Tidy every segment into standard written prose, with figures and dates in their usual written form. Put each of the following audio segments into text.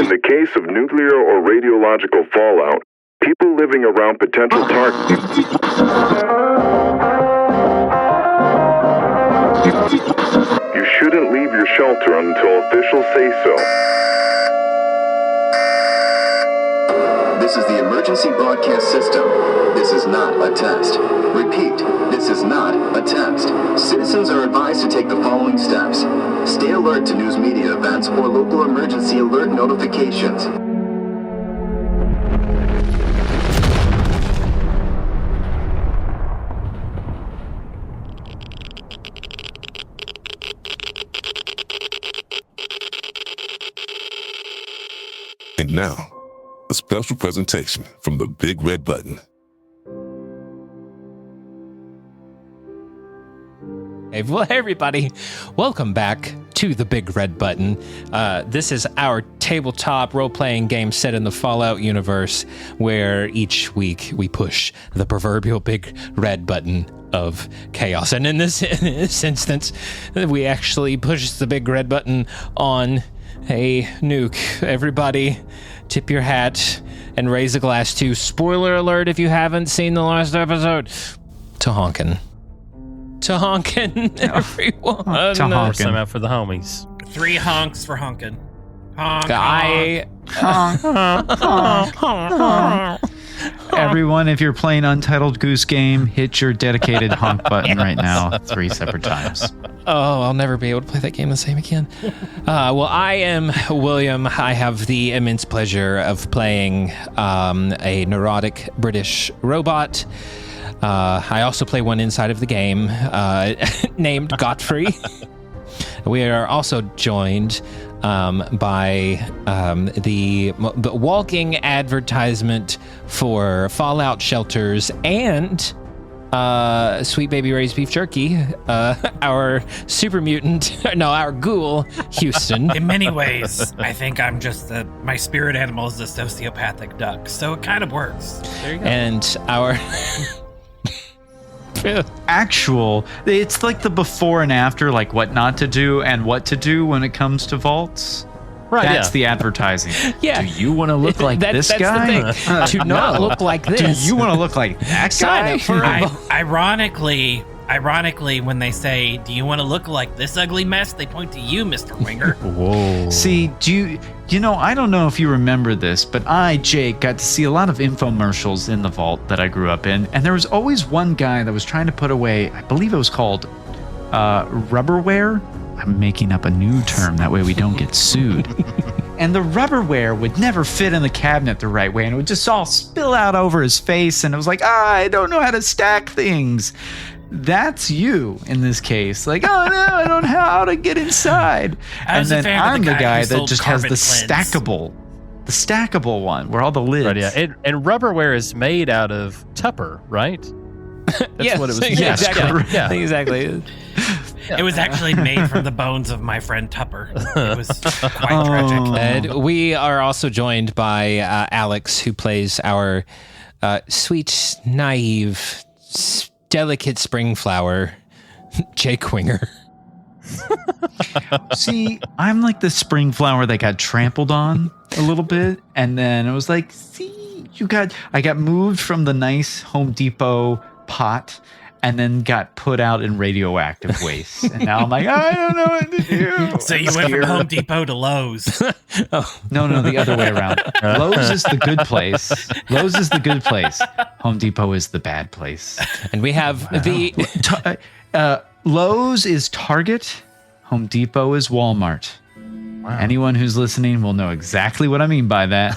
In the case of nuclear or radiological fallout, people living around potential targets. You shouldn't leave your shelter until officials say so. This is the emergency broadcast system. This is not a test. Repeat, this is not a test. Citizens are advised to take the following steps. Stay alert to news media events or local emergency alert notifications. And now, a special presentation from the Big Red Button. Hey, well, hey everybody, welcome back to the Big Red Button. This is our tabletop role-playing game set in the Fallout universe, where each week we push the proverbial big red button of chaos. And in this instance, we actually push the big red button on a nuke. Everybody, tip your hat and raise a glass to, spoiler alert if you haven't seen the last episode, to honkin'. To honkin', everyone. To honkin'. Some out for the homies. 3 honks for honkin'. Honk. Everyone, if you're playing Untitled Goose Game, hit your dedicated honk button right now 3 separate times. Oh, I'll never be able to play that game the same again. Well, I am William. I have the immense pleasure of playing a neurotic British robot. I also play one inside of the game named Gotfree. We are also joined by the walking advertisement for Fallout shelters and Sweet Baby Ray's Beef Jerky, our super mutant, our ghoul, Houston. In many ways, I think I'm just my spirit animal is a sociopathic duck, so it kind of works. There you go. And our... it's like the before and after, like what not to do and what to do when it comes to vaults. Right, that's the advertising. Yeah. Do you want to look like this that's guy? The thing. To not look like this. Do you want to look like that guy? Ironically, when they say, "Do you want to look like this ugly mess?" they point to you, Mr. Winger. Whoa. See, you know, I don't know if you remember this, but I, Jake, got to see a lot of infomercials in the vault that I grew up in, and there was always one guy that was trying to put away, I believe it was called rubberware. I'm making up a new term, that way we don't get sued. And the rubberware would never fit in the cabinet the right way, and it would just all spill out over his face, and it was like, I don't know how to stack things. That's you in this case. Like, oh no, I don't know how to get inside. And then I'm the guy that just has the stackable one where all the lids. Right, yeah. And rubberware is made out of Tupper, right? That's what it was. Yes, exactly. Yeah. Exactly. It was actually made from the bones of my friend Tupper. It was quite tragic. And we are also joined by Alex, who plays our sweet, naive, delicate spring flower, Jake Winger. See, I'm like the spring flower that got trampled on a little bit, and then it was like, see, I got moved from the nice Home Depot pot, and then got put out in radioactive waste. And now I'm like, I don't know what to do. So you went from Home Depot to Lowe's. No, the other way around. Lowe's is the good place. Home Depot is the bad place. And we have Lowe's is Target. Home Depot is Walmart. Wow. Anyone who's listening will know exactly what I mean by that.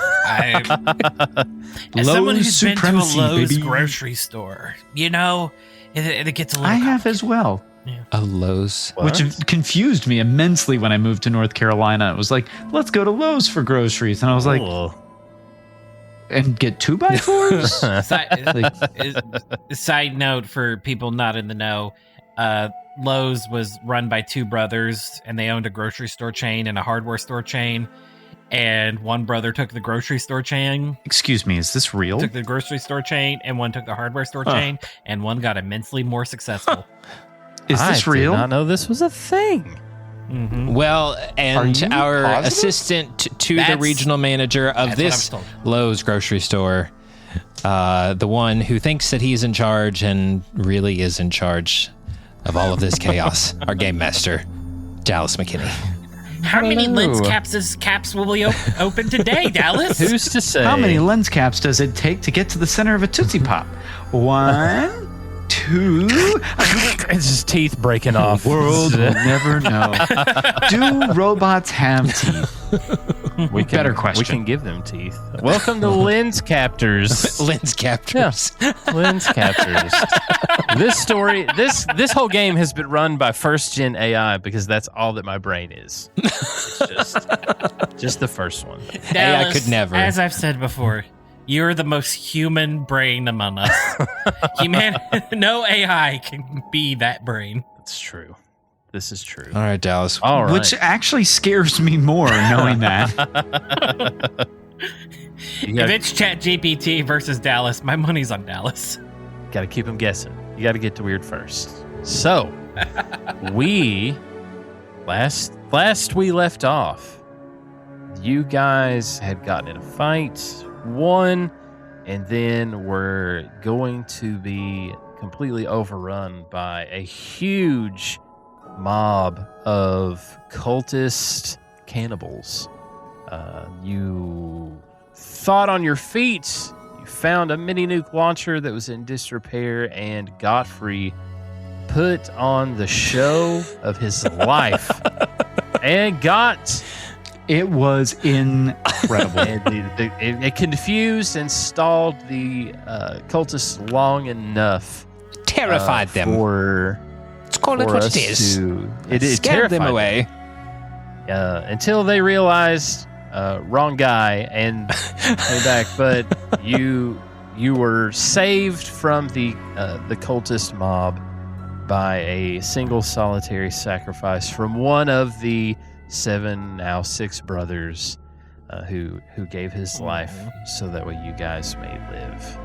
As someone who's been to a Lowe's baby. Grocery store, you know, it gets a little I have as well. Yeah. A Lowe's. Which confused me immensely when I moved to North Carolina. It was like, let's go to Lowe's for groceries. And I was like, and get 2x4s? Side note for people not in the know, Lowe's was run by 2 brothers, and they owned a grocery store chain and a hardware store chain. And one brother took the grocery store chain. Excuse me, is this real? Took the grocery store chain, and one took the hardware store chain, and one got immensely more successful. Is this real? I did not know this was a thing. Well, and Are you our positive? assistant to the That's- regional manager of that's what I this was told. Lowe's grocery store, the one who thinks that he's in charge and really is in charge of all of this chaos, our game master, Dallas McKinney. How many Hello. lens caps will we open today, Dallas? Who's to say? How many lens caps does it take to get to the center of a Tootsie Pop? 1, 2. It's his teeth breaking off. World will never know. Do robots have teeth? Better question. We can give them teeth. Welcome to Lens Captors. Lens captors. Lens Captors. This story, this whole game has been run by first gen AI because that's all that my brain is. It's just the first one. AI could never. As I've said before, you're the most human brain among us. No AI can be that brain. That's true. This is true. All right, Dallas. All right. Which actually scares me more knowing that. You If it's ChatGPT versus Dallas, my money's on Dallas. got to keep them guessing. You got to get to weird first. So, we last we left off, you guys had gotten in a fight, won, and then were going to be completely overrun by a huge mob of cultist cannibals. You thought on your feet. You found a mini nuke launcher that was in disrepair, and Gotfree put on the show of his life and got It was incredible. it confused and stalled the cultists long enough Terrified them. for Let's call it for what us it is. it Scared them terrified away. until they realized wrong guy and came back. But you were saved from the cultist mob by a single solitary sacrifice from one of the 7, now 6 brothers who gave his life so that way you guys may live.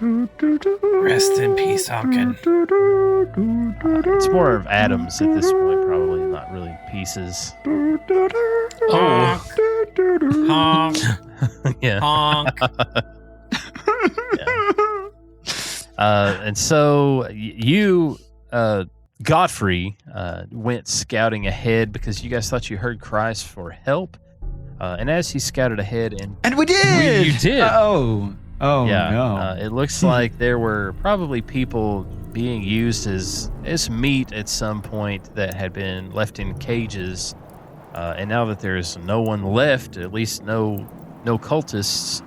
Rest in peace, Honkin. It's more of atoms at this point, probably not really pieces. Honk. Honk. Yeah. Honk. And so you, Gotfree, went scouting ahead because you guys thought you heard cries for help. And as he scouted ahead, And we did! You did. Oh no. it looks like there were probably people being used as meat at some point that had been left in cages. And now that there's no one left, at least no cultists,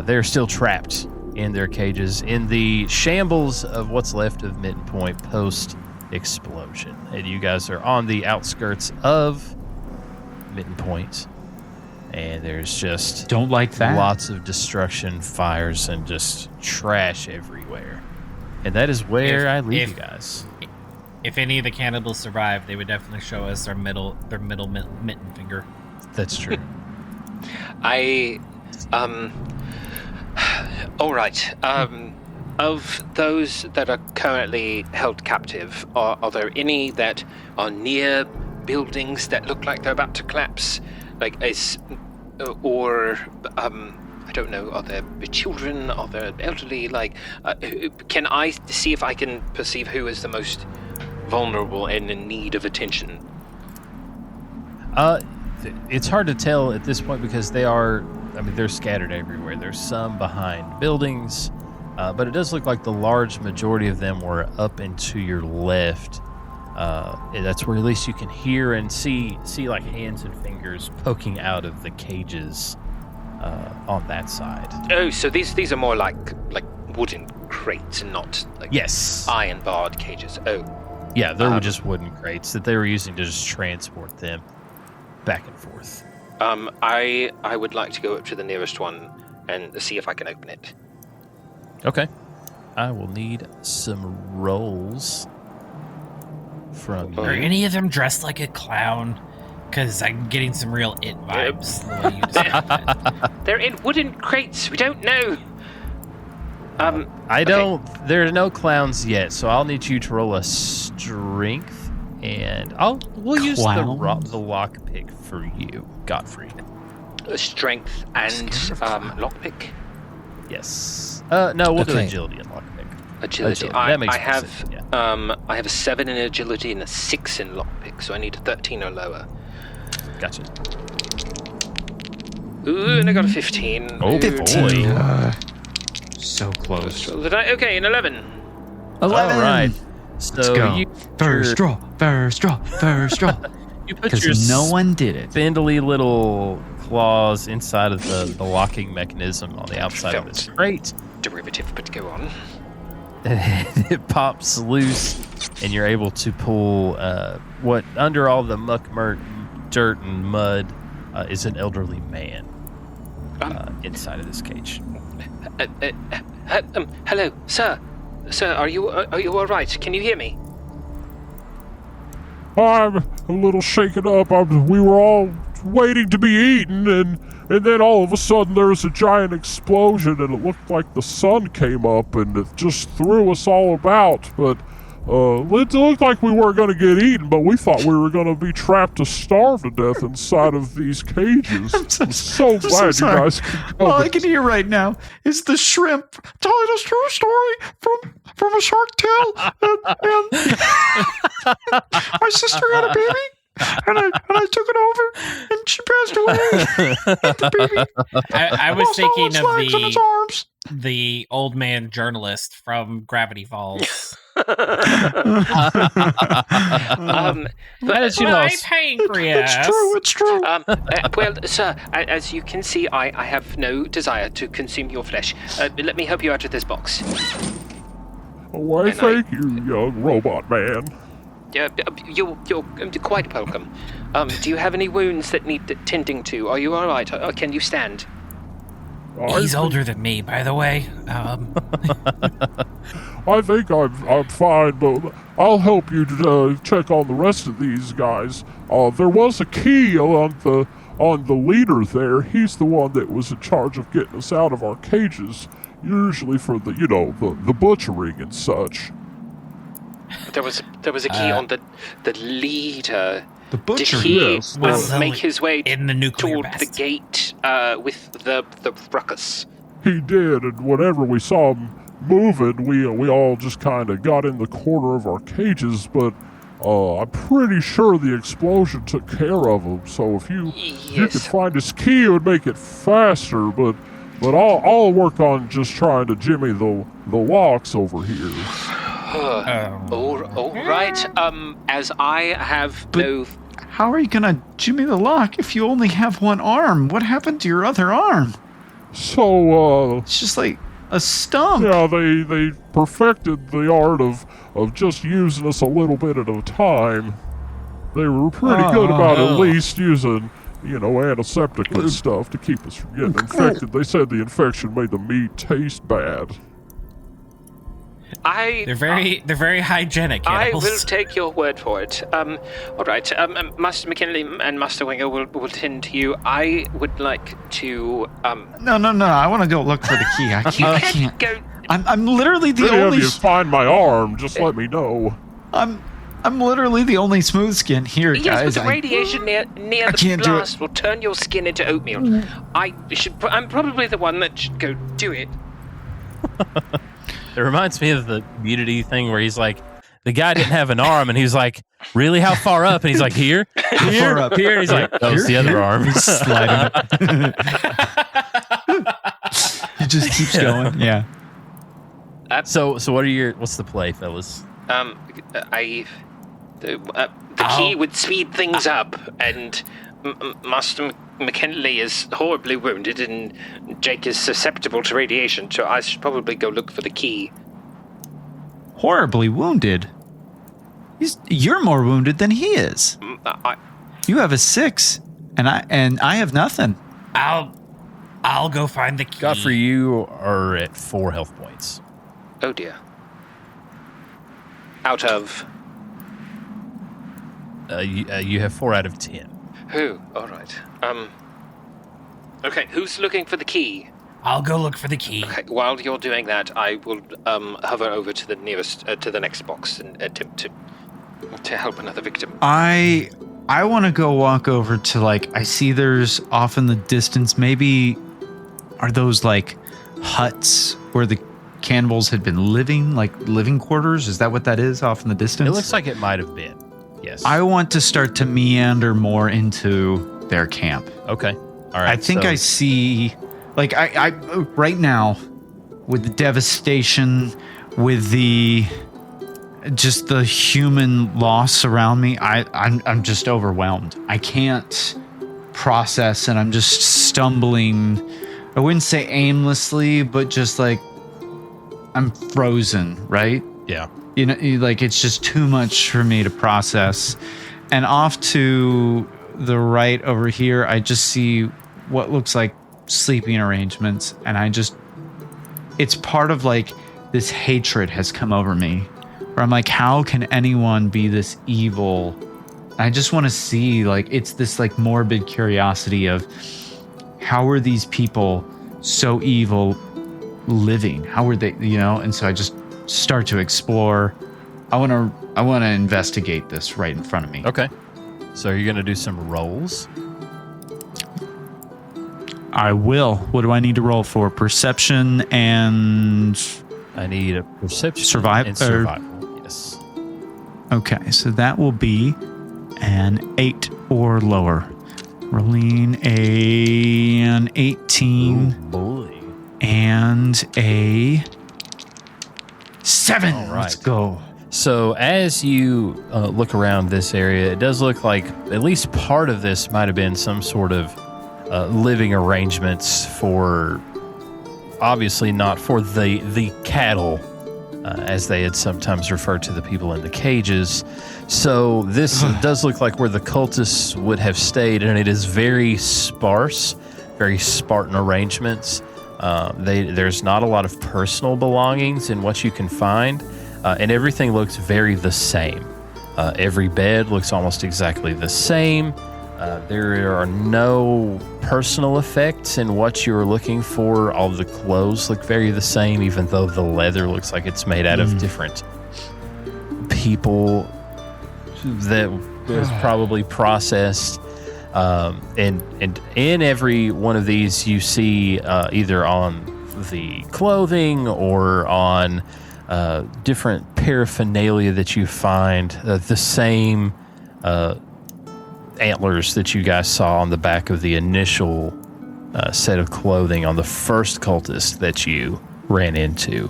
they're still trapped in their cages in the shambles of what's left of Mitten Point post-explosion. And you guys are on the outskirts of Mitten Point, and there's just Don't like that. lots of destruction, fires, and just trash everywhere. And that is where I leave you guys. If any of the cannibals survive, they would definitely show us their middle mitten finger. That's true. All right. Of those that are currently held captive, are there any that are near buildings that look like they're about to collapse? I don't know, are there children? Are there elderly? Can I see if I can perceive who is the most vulnerable and in need of attention? It's hard to tell at this point because they're scattered everywhere. There's some behind buildings, but it does look like the large majority of them were up and to your left. That's where at least you can hear and see like hands and fingers poking out of the cages on that side. Oh, so these are more like wooden crates and not Yes. iron barred cages. Oh. Yeah, they were just wooden crates that they were using to just transport them back and forth. I would like to go up to the nearest one and see if I can open it. Okay. I will need some rolls from Are you. any of them dressed like a clown? Because I'm getting some real it vibes. The way you described it. They're in wooden crates. We don't know. I don't. There are no clowns yet, so I'll need you to roll a strength, and we'll use the lockpick for you, Gotfree. Strength and lockpick. Yes. No, we'll do Okay. agility and lockpick. Agility. That makes I more have sense, yeah. I have a 7 in agility and a 6 in lockpick, so I need a 13 or lower. Gotcha. Ooh, and I got a 15. Oh, boy. So close. Okay, an 11. 11. All right. Let's So go. you First draw. you put your Because no one did it. spindly little claws inside of the locking mechanism on the outside of this crate. Derivative, but go on. And it pops loose, and you're able to pull what under all the dirt and mud is an elderly man inside of this cage. Hello, sir. Sir, are you all right? Can you hear me? I'm a little shaken up. We were all waiting to be eaten, and then all of a sudden there was a giant explosion, and it looked like the sun came up, and it just threw us all about. But it looked like we weren't going to get eaten, but we thought we were going to be trapped to starve to death inside of these cages. I'm so glad you guys could come. All I can hear right now is the shrimp telling us true story from a Shark Tale, and my sister had a baby, and I took it over, and she passed away. And the baby I was lost all thinking its of legs and its arms. the old man journalist from Gravity Falls. How did you know? My pancreas. It's true. Well, sir, as you can see, I have no desire to consume your flesh. Let me help you out of this box. Why, thank you, young robot man. You're quite welcome. Do you have any wounds that need tending to? Are you all right? Can you stand? He's older than me, by the way. I think I'm fine, but I'll help you to check on the rest of these guys. There was a key on the leader there. He's the one that was in charge of getting us out of our cages, usually for the butchering and such. There was a key on the leader. The butcher. Did he Yes. make his way in the nuclear toward the best. gate with the ruckus? He did, and whenever we saw him moving, we all just kind of got in the corner of our cages, but I'm pretty sure the explosion took care of him, so if you could find his key, it would make it faster, but I'll work on just trying to jimmy the locks over here. All right. As I have no... How are you gonna jimmy the lock if you only have one arm? What happened to your other arm? So, It's just like a stump. yeah, they perfected the art of just using us a little bit at a time. They were pretty good about at least using, antiseptic and stuff to keep us from getting infected. They said the infection made the meat taste bad. They're very hygienic I animals. will take your word for it. All right. Master McKinley and Master Winger will tend to you. I would like to... No. I want to go look for the key. I can't. Go... I'm literally the If only. you find my arm, just let me know. I'm literally the only smooth skin here, Yes, guys. but the radiation near I the can't do it. blast will turn your skin into oatmeal. I'm probably the one that should go do it. It reminds me of the Unity thing where he's like, the guy didn't have an arm, and he's like, really? How far up? And he's like, here? far up? Here? He's like, oh, it's the other arm. Sliding up. He just keeps going. Yeah. So what's the play, fellas? The key would speed things up, and Master McKinley is horribly wounded, and Jake is susceptible to radiation, so I should probably go look for the key. Horribly wounded. You're more wounded than he is. You have a 6, and I have nothing. I'll go find the key. Gotfree, you are at 4 health points. Oh dear. Out of... You have 4 out of 10. All right. Okay, who's looking for the key? I'll go look for the key. Okay, while you're doing that, I will hover over to the nearest, to the next box and attempt to help another victim. I want to go walk over to, like, I see there's off in the distance, maybe are those like huts where the cannibals had been living, like living quarters? Is that what that is off in the distance? It looks like it might have been. Yes. I want to start to meander more into their camp. Okay. All right. I think I see, like, I right now, with the devastation, with the just the human loss around me, I'm just overwhelmed. I can't process, and I'm just stumbling. I wouldn't say aimlessly, but just like I'm frozen, right? Yeah. You know, like it's just too much for me to process. And off to the right over here, I just see what looks like sleeping arrangements, and it's part of like this hatred has come over me, where I'm like, how can anyone be this evil? I just want to see, like, it's this like morbid curiosity of how are these people so evil living? How were they, you know? And so I just start to explore. I want to investigate this right in front of me. Okay. So are you going to do some rolls? I will. What do I need to roll for? Perception and I need a perception survival. and survival. Yes. Okay, so that will be an 8 or lower. Rolling an 18 Oh boy. and a 7. All right. Let's go. So as you look around this area, it does look like at least part of this might have been some sort of living arrangements for, obviously not for the cattle, as they had sometimes referred to the people in the cages. So this does look like where the cultists would have stayed, and it is very sparse, very Spartan arrangements. There's not a lot of personal belongings in what you can find, and everything looks very the same. Every bed looks almost exactly the same. There are no personal effects in what you're looking for. All the clothes look very the same, even though the leather looks like it's made out of different people that was probably processed. And in every one of these, you see either on the clothing or on different paraphernalia that you find the same antlers that you guys saw on the back of the initial set of clothing on the first cultist that you ran into.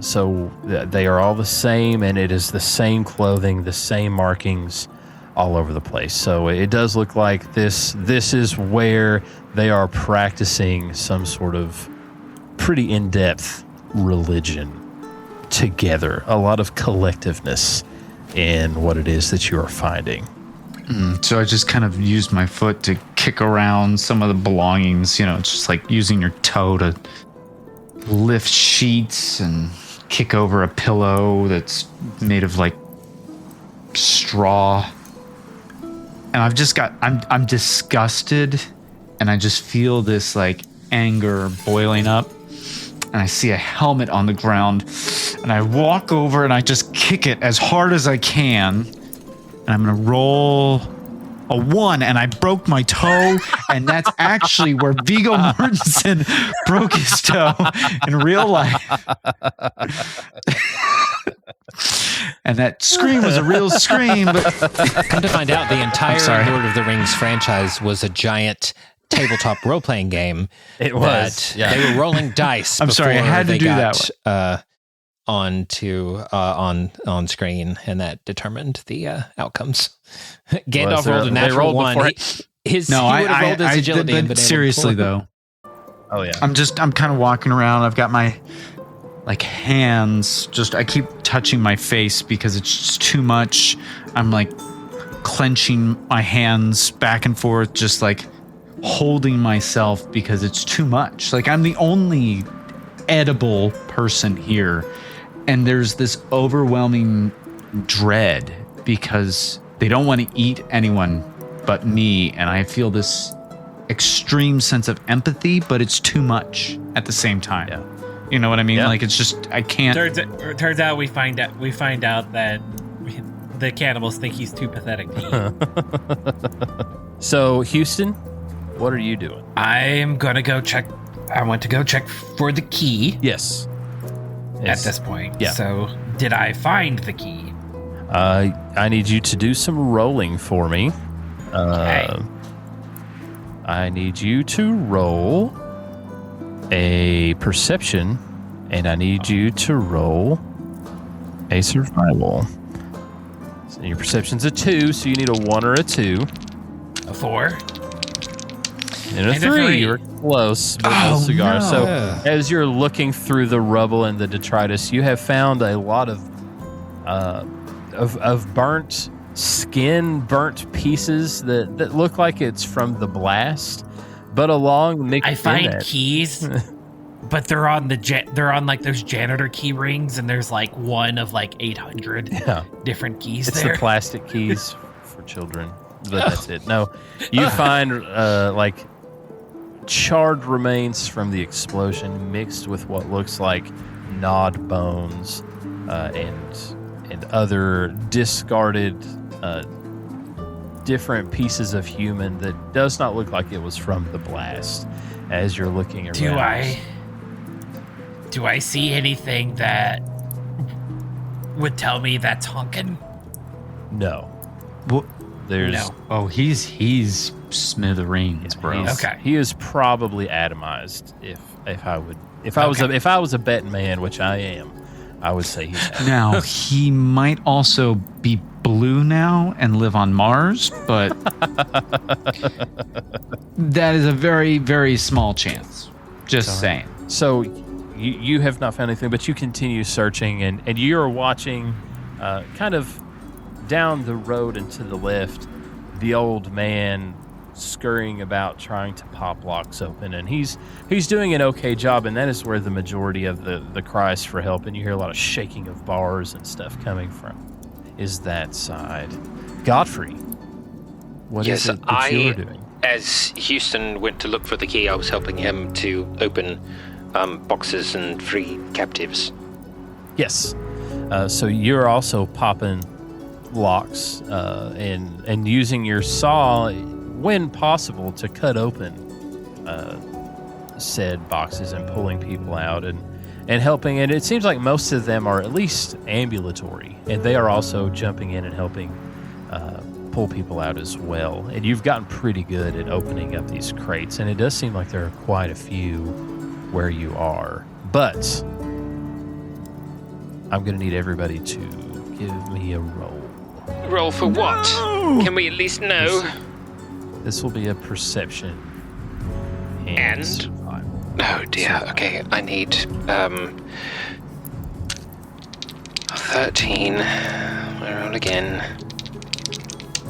So they are all the same, and it is the same clothing, the same markings all over the place. So it does look like this is where they are practicing some sort of pretty in-depth religion together. A lot of collectiveness in what it is that you are finding. So I just kind of used my foot to kick around some of the belongings. You know, it's just like using your toe to lift sheets and kick over a pillow that's made of like straw. And I'm disgusted, and I just feel this like anger boiling up. And I see a helmet on the ground, and I walk over and I just kick it as hard as I can. And I'm going to roll a 1, and I broke my toe, and that's actually where Viggo Mortensen broke his toe in real life. And that scream was a real scream, but Come to find out, the entire Lord of the Rings franchise was a giant tabletop role-playing game. It was. That They were rolling dice. I'm sorry, I had to do that onto on screen, and that determined the outcomes. Gandalf Was there- rolled a they natural rolled 1. before He would have rolled his agility. and been able to seriously pull it. though, Oh yeah. I'm kind of walking around. I've got my like hands, I keep touching my face because it's just too much. I'm like clenching my hands back and forth, just like holding myself because it's too much. Like I'm the only edible person here, and there's this overwhelming dread because they don't want to eat anyone but me, and I feel this extreme sense of empathy, but it's too much at the same time. Yeah. You know what I mean? Yeah. Like it's just I can't. Turns out we find out that the cannibals think he's too pathetic to eat. So, Houston, what are you doing? I'm gonna go check. I want to go check for the key Yes. at this point. Yeah. So, did I find the key? I need you to do some rolling for me. Okay. I need you to roll a perception, and I need you to roll a survival. So your perception's a 2, so you need a 1 or a 2. A 4. And a 3. You were close, but no cigar. no. So as you're looking through the rubble and the detritus, you have found a lot of burnt skin, burnt pieces that look like it's from the blast. But along mixed I in find it, keys, but they're on they're on like those janitor key rings, and there's like one of like 800 different keys it's there. the plastic keys for children, but that's it. No, you find like charred remains from the explosion mixed with what looks like gnawed bones and other discarded different pieces of human that does not look like it was from the blast. As you're looking around, do I see anything that would tell me that's Honkin? No. What? There's No. Oh, he's smithereens, bro. Okay. He is probably atomized. If I was a betting man, which I am, I would say he's atomized. Now he might also be blue now and live on Mars, but that is a very, very small chance. Just saying. So you have not found anything, but you continue searching, and you're watching kind of down the road and to the left, the old man scurrying about trying to pop locks open, and he's doing an okay job, and that is where the majority of the cries for help, and you hear a lot of shaking of bars and stuff coming from, is that side. Gotfree, what is it that you're doing? As Houston went to look for the key, I was helping him to open boxes and free captives. Yes. So you're also popping locks and using your saw when possible to cut open said boxes and pulling people out and helping. And it seems like most of them are at least ambulatory, and they are also jumping in and helping pull people out as well. And you've gotten pretty good at opening up these crates, and it does seem like there are quite a few where you are. But I'm going to need everybody to give me a roll. Roll for what? Can we at least know? This will be a perception. And? Survival. Oh dear. Okay, I need 13. I roll again.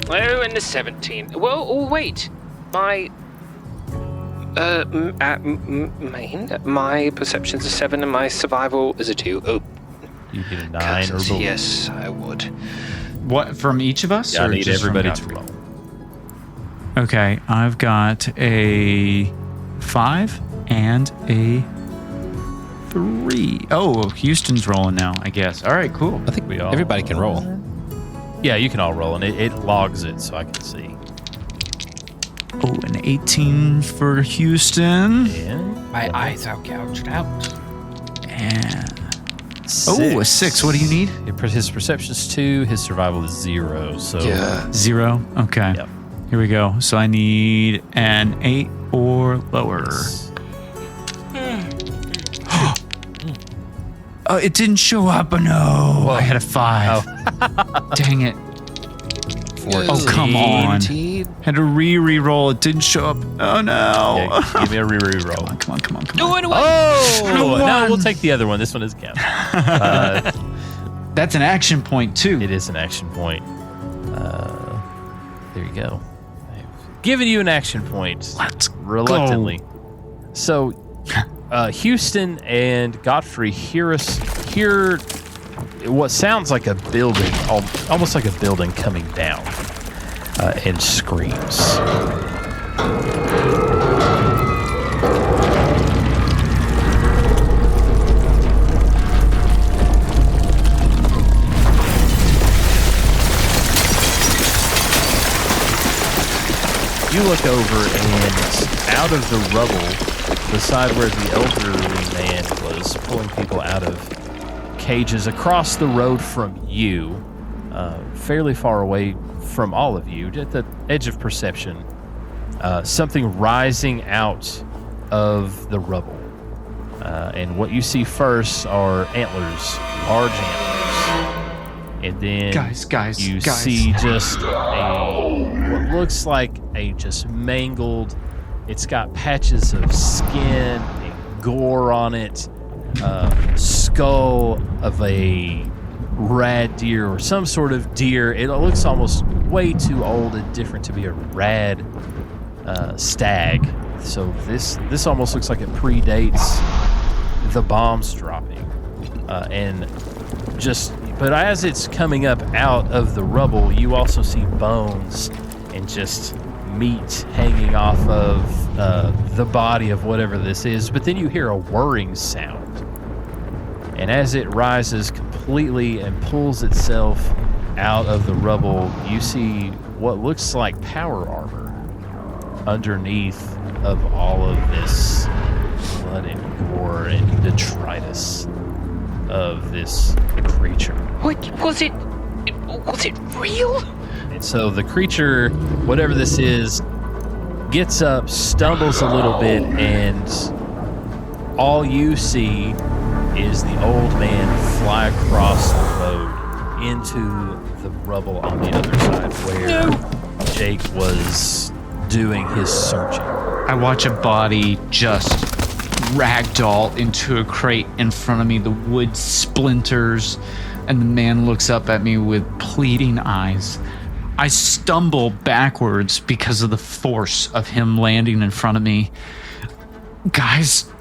Oh, and the 17. Well, oh wait. My perception's a 7 and my survival is a 2. Oh, You get a 9 or cousins, below. yes, I would. What, from each of us? Yeah, I or need just from everybody to Gotfree? roll. Okay, I've got a 5 and a 3. Oh, Houston's rolling now, I guess. All right, cool. I think We all- everybody can roll. Yeah, you can all roll, and it logs it so I can see. Oh, an 18 for Houston. And My eyes are gouged out. And oh, a 6. What do you need? His perception's 2, his survival is 0. So 0. Okay. Yep. Here we go. So I need an 8 or lower. Oh, it didn't show up. Oh, no. I had a 5. Dang it. 14. Oh, come on. Had to re-roll. It didn't show up. Oh, no. Yeah, give me a re-roll. Come on. Oh! No, we'll take the other one. This one is count. That's an action point, too. It is an action point. There you go. I've given you an action point. Let's reluctantly. So, Houston and Gotfree hear what sounds like a building, almost like a building coming down, and screams. You look over, and out of the rubble, the side where the elderly man was pulling people out of cages, across the road from you, fairly far away from all of you, at the edge of perception, something rising out of the rubble. And what you see first are antlers, large antlers. And then you see just what looks like a just mangled, it's got patches of skin and gore on it, skull of a rad deer or some sort of deer. It looks almost way too old and different to be a rad stag. So this almost looks like it predates the bombs dropping. But as it's coming up out of the rubble, you also see bones and just meat hanging off of the body of whatever this is. But then you hear a whirring sound. And as it rises completely and pulls itself out of the rubble, you see what looks like power armor underneath of all of this blood and gore and detritus of this creature. What was it? Was it real? And so the creature, whatever this is, gets up, stumbles a little bit, and all you see is the old man fly across the road into the rubble on the other side where Jake was doing his searching. I watch a body just ragdoll into a crate in front of me. The wood splinters, and the man looks up at me with pleading eyes. I stumble backwards because of the force of him landing in front of me. Guys,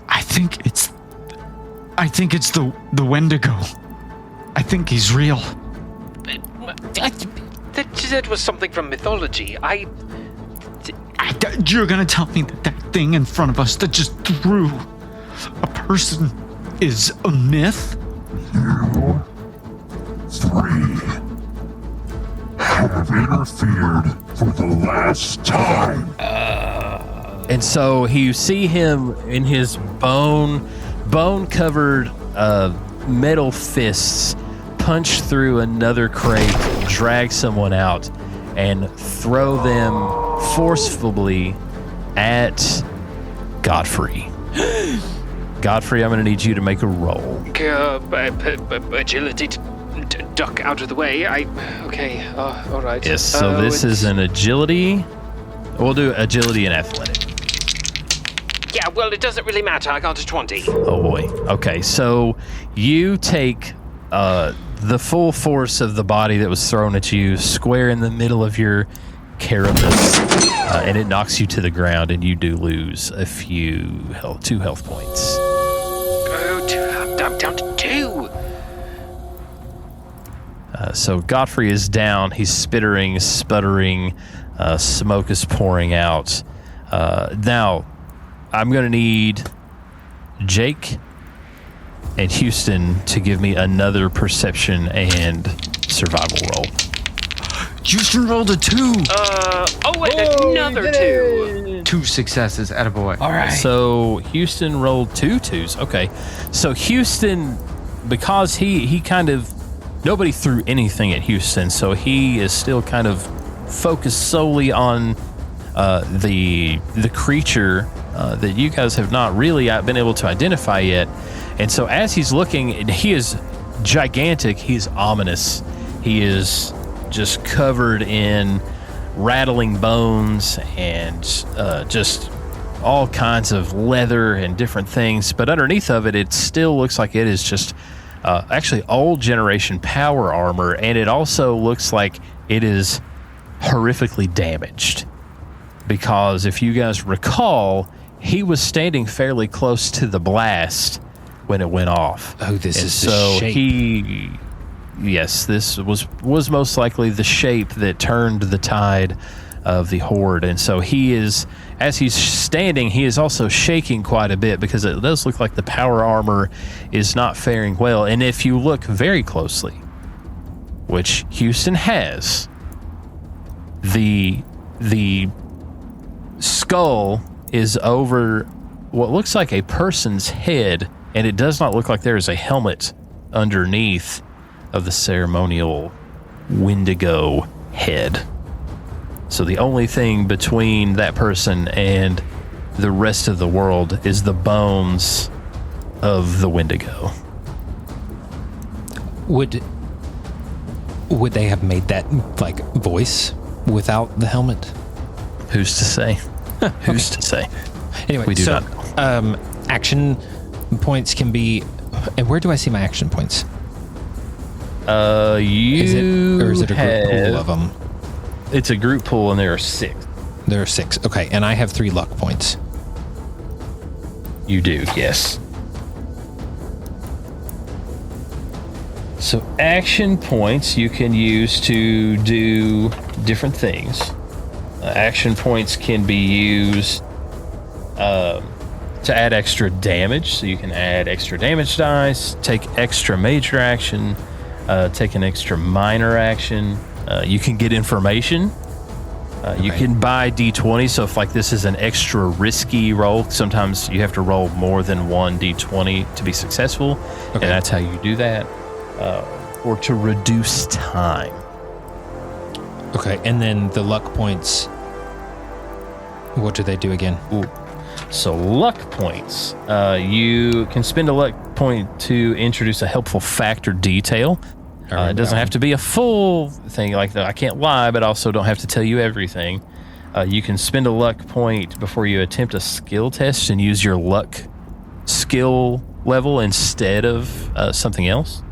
I think it's the Wendigo. I think he's real. That was something from mythology. You're gonna tell me that thing in front of us that just threw a person is a myth? You three have interfered for the last time. And so you see him in his bone-covered metal fists punch through another crate, drag someone out, and throw them forcefully at Gotfree. Gotfree, I'm going to need you to make a roll. Agility to duck out of the way. Okay, all right. Yes, so this is an agility. We'll do agility and athletic. Yeah, well, it doesn't really matter. I got a 20. Oh, boy. Okay, so you take the full force of the body that was thrown at you square in the middle of your carapace, and it knocks you to the ground, and you do lose a few 2 health points. I'm down to 2. So Gotfree is down. He's spittering, sputtering. Smoke is pouring out. Now, I'm going to need Jake and Houston to give me another perception and survival roll. Houston rolled a 2. Another 2. 2 successes, attaboy. All right. So Houston rolled 2 2s. Okay. So Houston, because he kind of, nobody threw anything at Houston, so he is still kind of focused solely on the creature that you guys have not really been able to identify yet. And so as he's looking, and he is gigantic, he's ominous. He is just covered in rattling bones and just all kinds of leather and different things. But underneath of it, it still looks like it is just actually old generation power armor. And it also looks like it is horrifically damaged. Because if you guys recall, he was standing fairly close to the blast when it went off. Oh, this and is so the shape. Yes, this was most likely the shape that turned the tide of the horde. And so he is, as he's standing, he is also shaking quite a bit because it does look like the power armor is not faring well. And if you look very closely, which Houston has, The skull is over what looks like a person's head, and it does not look like there is a helmet underneath of the ceremonial Wendigo head. So the only thing between that person and the rest of the world is the bones of the Wendigo. Would they have made that like voice without the helmet? Who's to say? Who's to say? Anyway, We do so not action points can be. And where do I see my action points? Is it a group pool of them? It's a group pool, and there are 6. There are 6. Okay, and I have 3 luck points. You do, yes. So action points you can use to do different things. Action points can be used to add extra damage. So you can add extra damage dice, take extra major action, take an extra minor action. You can get information. You can buy D20. So if like this is an extra risky roll, sometimes you have to roll more than one D20 to be successful. Okay. And that's how you do that. Or to reduce time. Okay, and then the luck points. What do they do again? Ooh. So luck points. You can spend a luck point to introduce a helpful fact or detail. It doesn't have to be a full thing like that. I can't lie, but also don't have to tell you everything. You can spend a luck point before you attempt a skill test and use your luck skill level instead of something else.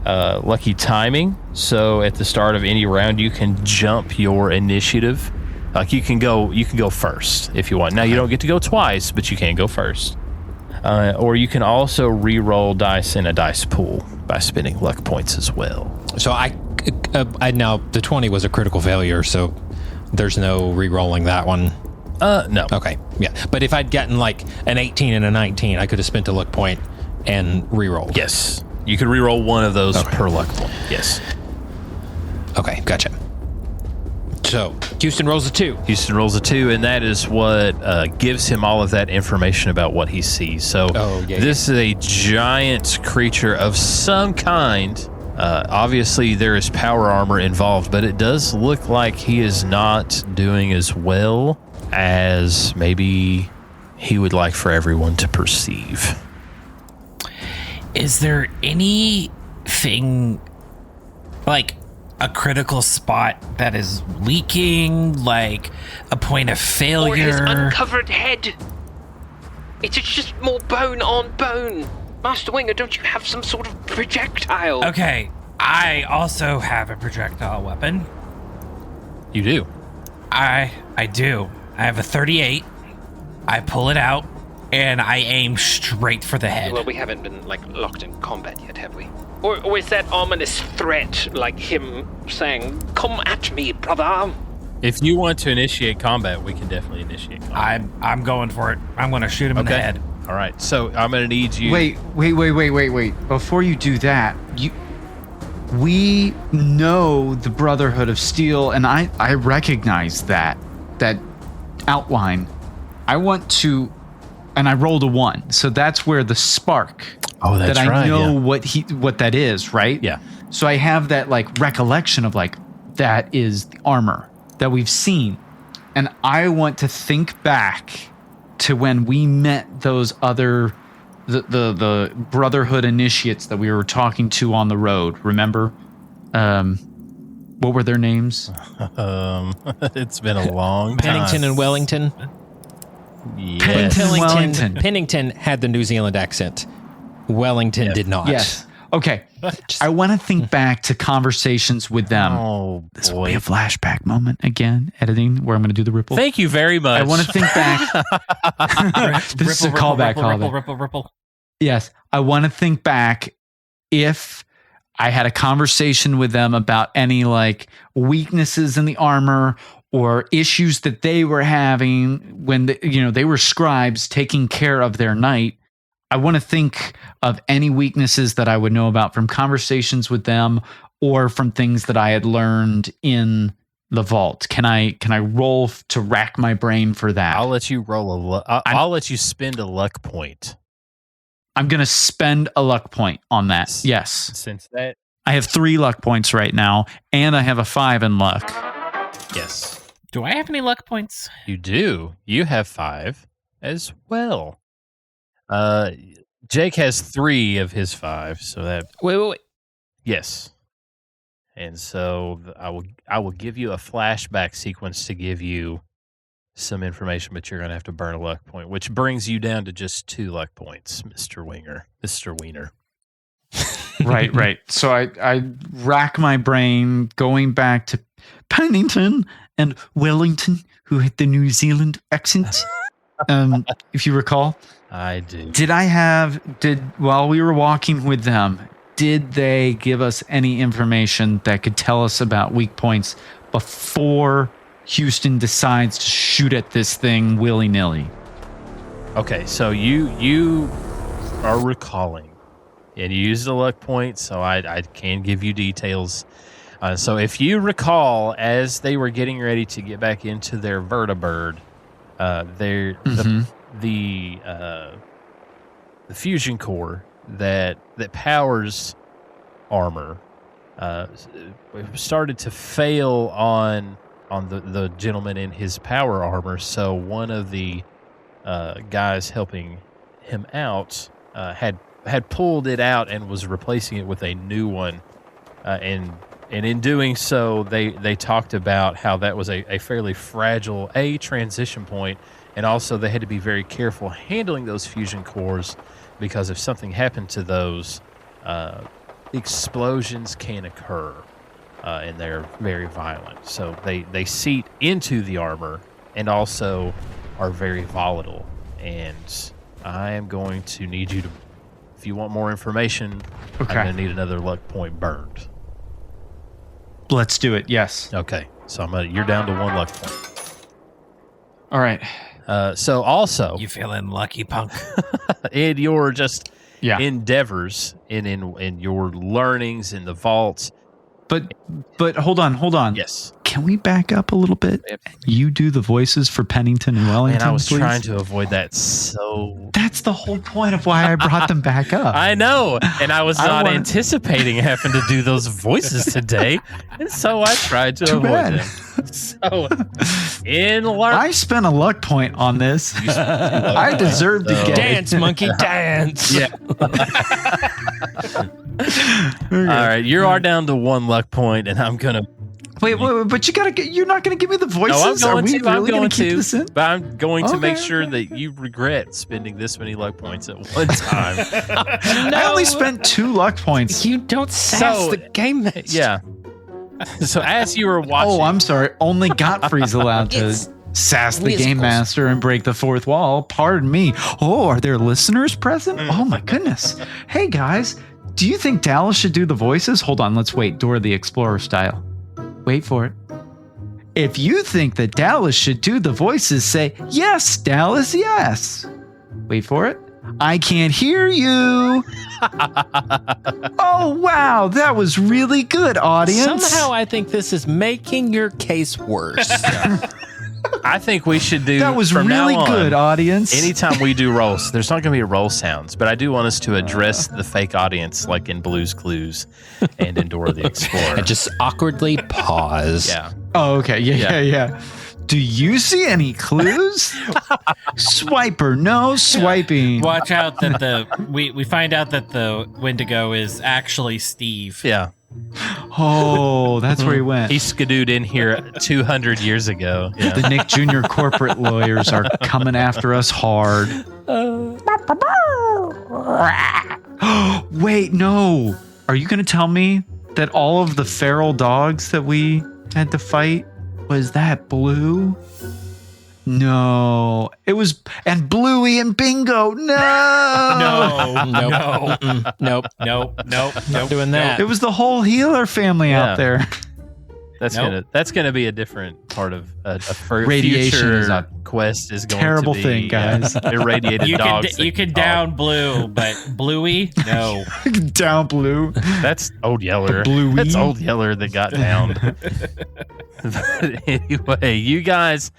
Lucky timing. So at the start of any round, you can jump your initiative. Like you can go first if you want. Now you don't get to go twice, but you can go first. Or you can also re-roll dice in a dice pool by spending luck points as well. So I now the 20 was a critical failure, so there's no re-rolling that one. No. Okay, yeah. But if I'd gotten like an 18 and a 19, I could have spent a luck point and re-rolled. Yes. You could re-roll one of those per luck point. Yes. Okay, gotcha. So Houston rolls a 2. Houston rolls a 2, and that is what gives him all of that information about what he sees. So this is a giant creature of some kind. Obviously, there is power armor involved, but it does look like he is not doing as well as maybe he would like for everyone to perceive. Is there anything like a critical spot that is leaking, like a point of failure? Or his uncovered head. It's just more bone on bone. Master Winger, don't you have some sort of projectile? Okay, I also have a projectile weapon. You do? I do. I have a 38. I pull it out, and I aim straight for the head. Well, we haven't been, locked in combat yet, have we? Or is that ominous threat, like him saying, "Come at me, brother"? If you want to initiate combat, we can definitely initiate combat. I'm going for it. I'm going to shoot him in the head. All right. So I'm going to need you. Wait. Before you do that, we know the Brotherhood of Steel, and I recognize that outline. I want to, and I rolled a 1, so that's where the spark. Oh, that's that I right, know yeah. what that is, right? Yeah. So I have that recollection of that is the armor that we've seen, and I want to think back to when we met those other the Brotherhood initiates that we were talking to on the road. Remember? What were their names? It's been a long time. Pennington and Wellington. Yes. Wellington. Pennington had the New Zealand accent. Wellington did not. Yes. Okay. I want to think back to conversations with them. Oh, This will be a flashback moment again, editing, where I'm going to do the ripple. Thank you very much. I want to think back. This is a callback. Ripple. Yes. I want to think back if I had a conversation with them about any weaknesses in the armor or issues that they were having when they were scribes taking care of their knight. I want to think of any weaknesses that I would know about from conversations with them or from things that I had learned in the vault? Can I roll to rack my brain for that? I'll let you roll I'll let you spend a luck point. I'm going to spend a luck point on that. Yes. Since that, I have 3 luck points right now, and I have a 5 in luck. yes, Do I have any luck points? you do. You have 5 as well. Jake has 3 of his 5, so that Wait. yes. And so I will give you a flashback sequence to give you some information, but you're going to have to burn a luck point, which brings you down to just 2 luck points, Mr. Wiener. Right. So I rack my brain going back to Pennington and Wellington, who had the New Zealand accent, if you recall. I do. While we were walking with them, did they give us any information that could tell us about weak points before Houston decides to shoot at this thing willy-nilly? Okay, so you are recalling, and you used a luck point, so I can give you details. So if you recall, as they were getting ready to get back into their vertibird, the fusion core that powers armor started to fail on the gentleman in his power armor. So one of the guys helping him out had pulled it out and was replacing it with a new one, and in doing so, they talked about how that was a fairly fragile transition point, and also they had to be very careful handling those fusion cores, because if something happened to those, explosions can occur, and they're very violent. So they seep into the armor and also are very volatile. And I am going to need you to, if you want more information, Okay. I'm going to need another luck point burned. Let's do it. Yes. Okay, so you're down to 1 luck point. All right. So also, You feeling lucky, punk? in your just Yeah. endeavors, in your learnings in the vault. But hold on. Yes. Can we back up a little bit? You do the voices for Pennington and Wellington, And I was please? trying to avoid that so... That's the whole point of why I brought them back up. I know, and I was I not wanna- anticipating having to do those voices today, and so I tried to Too avoid bad. them. So, in learn... I spent a luck point on this. I deserve to get Dance, monkey, dance. Yeah. All right, you are down to 1 luck point, and I'm gonna... Wait, but you're not gonna give me the voices? No, I'm Are going we to. really I'm going keep to. this in? But I'm going to make Okay, sure okay. that you regret spending this many luck points at one time. I only spent 2 luck points. You don't sass So- the game master. Yeah. So as you were watching, Oh, I'm sorry. Only Gotfree's allowed to It's sass the musicals. game master and break the 4th wall. Pardon me. Oh, are there listeners present? Oh my goodness. Hey guys, do you think Dallas should do the voices? Hold on, let's wait. Dora the Explorer style. Wait for it. If you think that Dallas should do the voices, say, yes, Dallas, yes. Wait for it. I can't hear you. Oh, wow. That was really good, audience. Somehow I think this is making your case worse. I think we should do that was from really now on, good, audience. Anytime we do rolls, there's not going to be roll sounds, but I do want us to address the fake audience, like in Blue's Clues and in Dora the Explorer. And just awkwardly pause. Yeah. Oh, okay. Yeah. Do you see any clues? Swiper, no swiping. Watch out that we find out that the Wendigo is actually Steve. Yeah. Oh, that's where he went. He skidooed in here 200 years ago. Yeah. The Nick Jr. corporate lawyers are coming after us hard. Wait, no. Are you going to tell me that all of the feral dogs that we had to fight, was that Blue? No. It was, and Bluey and Bingo. No. Nope. Nope. Not doing that. It was the whole healer family out there. That's gonna be a different part of a Radiation future is a quest is going terrible to be, thing, guys. Irradiated dogs. You can down Blue, but Bluey, no. Down Blue. That's Old Yeller. Bluey. That's Old Yeller that got downed. But anyway, you guys.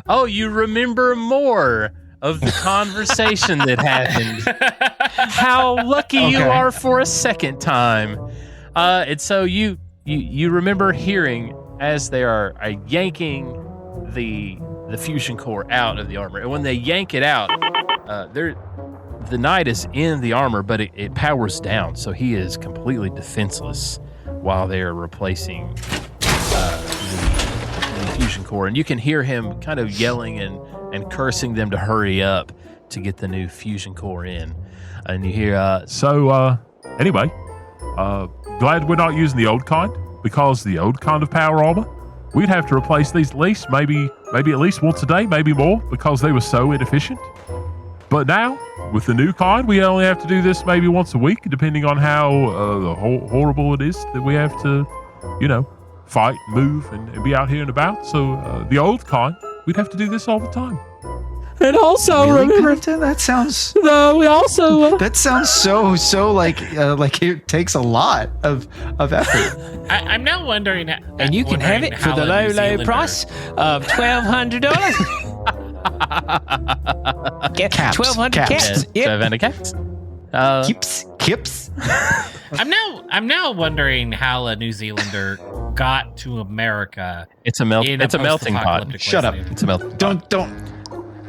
Oh, you remember more of the conversation that happened. How lucky you are for a second time. And so you remember hearing as they are yanking the fusion core out of the armor. And when they yank it out, the knight is in the armor, but it powers down, so he is completely defenseless while they're replacing the fusion core. And you can hear him kind of yelling and cursing them to hurry up to get the new fusion core in. And you hear... Anyway, glad we're not using the old kind, because the old kind of power armor, we'd have to replace these at least, maybe at least once a day, maybe more, because they were so inefficient. But now, with the new kind, we only have to do this maybe once a week, depending on how horrible it is that we have to, fight, move, and be out here and about. So the old kind, we'd have to do this all the time. And also, remember, that sounds. we also. That sounds so like it takes a lot of effort. I'm now wondering. And you can have it for the low price of $1,200. Caps. 1,200 caps. Yep. caps. Kips. I'm now wondering how a New Zealander got to America. It's a melting pot. Shut up. It's a melting pot. Don't.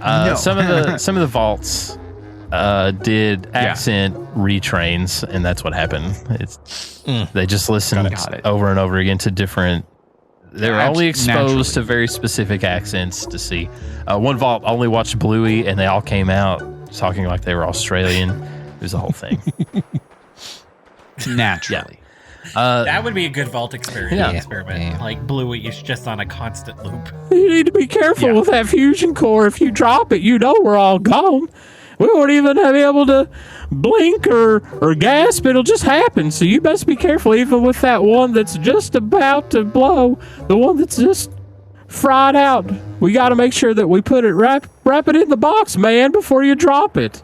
No. Some of the vaults did accent retrains, and that's what happened. They just listened over and over again to different. They were only exposed to very specific accents to see. One vault only watched Bluey, and they all came out talking like they were Australian. It was the whole thing. Naturally. That would be a good vault experiment. Like Bluey is just on a constant loop. You need to be careful with that fusion core. If you drop it, we're all gone. We won't even be able to blink or gasp. It'll just happen. So you best be careful, even with that one that's just about to blow, the one that's just fried out. We got to make sure that we put it wrap it in the box, man, before you drop it.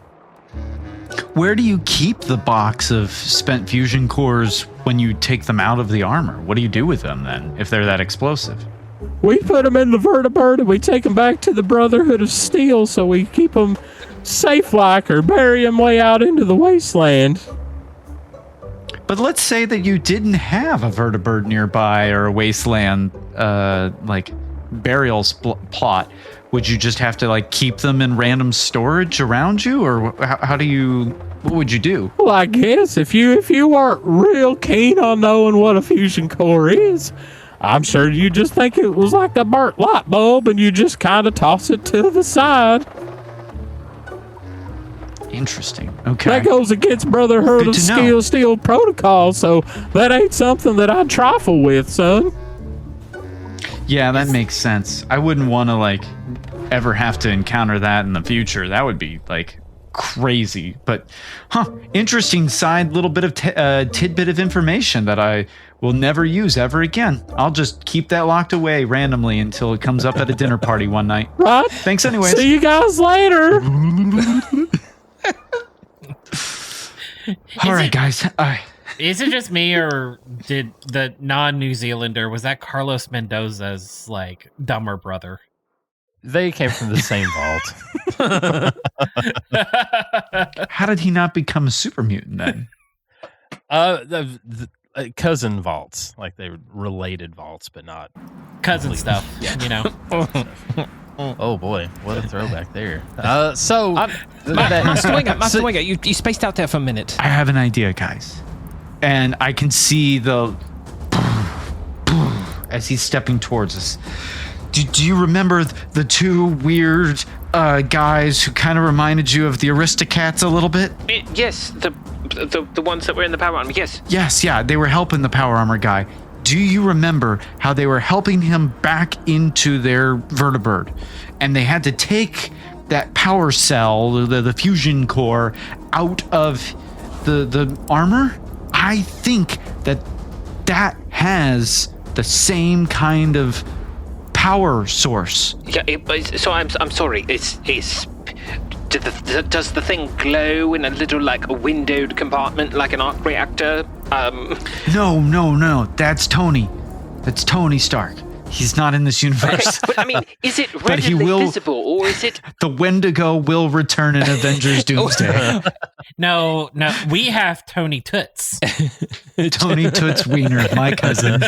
Where do you keep the box of spent fusion cores when you take them out of the armor? What do you do with them then, if they're that explosive? We put them in the vertibird and we take them back to the Brotherhood of Steel, so we keep them safe like, or bury them way out into the wasteland. But let's say that you didn't have a vertibird nearby or a wasteland burial plot. Would you just have to keep them in random storage around you, or what would you do? Well, I guess if you weren't real keen on knowing what a fusion core is, I'm sure you just think it was like a burnt light bulb and you just kind of toss it to the side. Interesting. Okay. That goes against Brotherhood of Steel protocol, so that ain't something that I'd trifle with, son. Yeah, that makes sense. I wouldn't want to ever have to encounter that in the future. That would be crazy. But interesting side little bit of tidbit of information that I will never use ever again. I'll just keep that locked away randomly until it comes up at a dinner party one night. Right. Thanks anyways. See you guys later. All right, guys. Is it just me, or did the non-New Zealander, was that Carlos Mendoza's dumber brother? They came from the same vault. How did he not become a super mutant then? The cousin vaults, they were related vaults, but not cousin stuff. Oh boy, what a throwback there. Master Winger, you spaced out there for a minute. I have an idea, guys. And I can see the as he's stepping towards us. Do you remember the two weird guys who kind of reminded you of the Aristocats a little bit? Yes, the ones that were in the power armor, yes. Yes, yeah, they were helping the power armor guy. Do you remember how they were helping him back into their vertibird? And they had to take that power cell, the fusion core, out of the armor? I think that has the same kind of power source. Yeah, so I'm sorry. Does the thing glow in a little like a windowed compartment like an arc reactor? No. That's Tony. That's Tony Stark. He's not in this universe. But I mean, is it readily visible, or is it? The Wendigo will return in Avengers Doomsday. No, we have Tony Toots. Tony Toots Wiener, my cousin.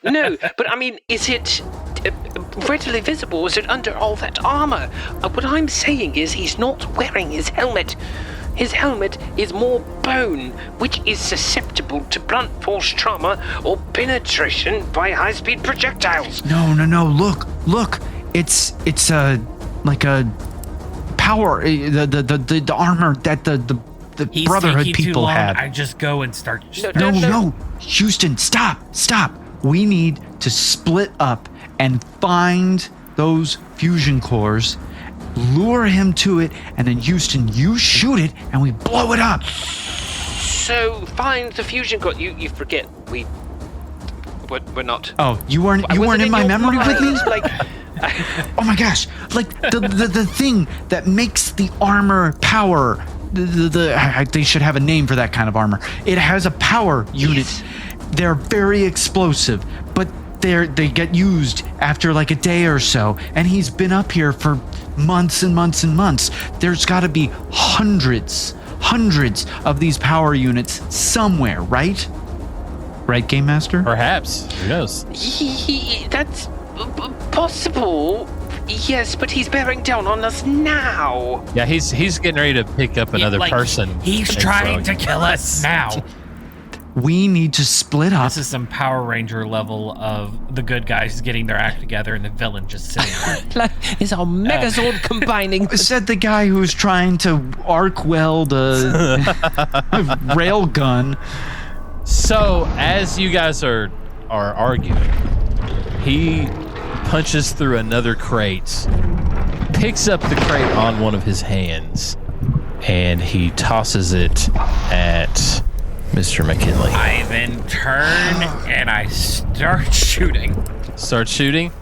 No, but I mean, is it readily visible? Is it under all that armor? What I'm saying is he's not wearing his helmet. His helmet is more bone, which is susceptible to blunt force trauma or penetration by high-speed projectiles. No. Look. It's like a power. The armor that the He's Brotherhood taking people too long. had. I just go and start. No. Houston, stop. We need to split up and find those fusion cores, lure him to it, and then Houston, you shoot it and we blow it up. So find the fusion core. You forget we're not. Oh, you weren't in my memory with me? Like, oh my gosh! Like the thing that makes the armor power. They should have a name for that kind of armor. It has a power unit. Yes. They're very explosive, but they get used after like a day or so. And he's been up here for months and months and months. There's got to be hundreds of these power units somewhere, right? Right, Game Master? Perhaps. Who knows? That's possible. Yes, but he's bearing down on us now. Yeah, he's getting ready to pick up another person. He's and trying throw to it. kill us now. We need to split up. This is some Power Ranger level of the good guys getting their act together and the villain just sitting there. Like, is our Megazord combining? Said the guy who's trying to arc weld a rail gun. So as you guys are arguing, he punches through another crate, picks up the crate on one of his hands, and he tosses it at Mr. McKinley. I then turn and I start shooting. Start shooting.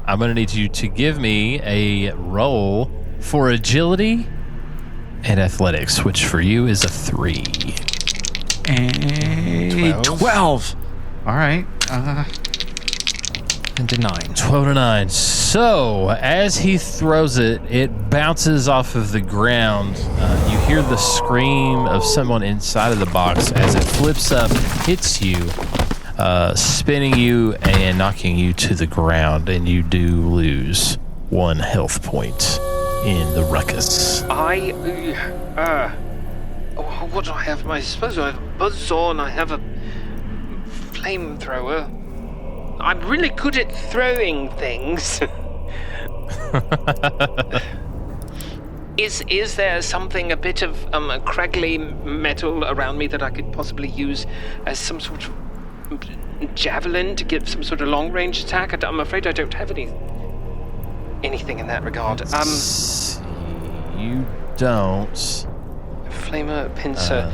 I'm going to need you to give me a roll for agility and athletics, which for you is a 3. And 12. All right. And a 9. 12 to 9. So, as he throws it, it bounces off of the ground. You hear the scream of someone inside of the box as it flips up, hits you, spinning you and knocking you to the ground, and you do lose 1 health point in the ruckus. What do I have? I suppose I have a buzzsaw and I have a flamethrower. I'm really good at throwing things. Is there something, a bit of craggly metal around me that I could possibly use as some sort of javelin to give some sort of long-range attack? I'm afraid I don't have anything in that regard. You don't. Flamer, pincer.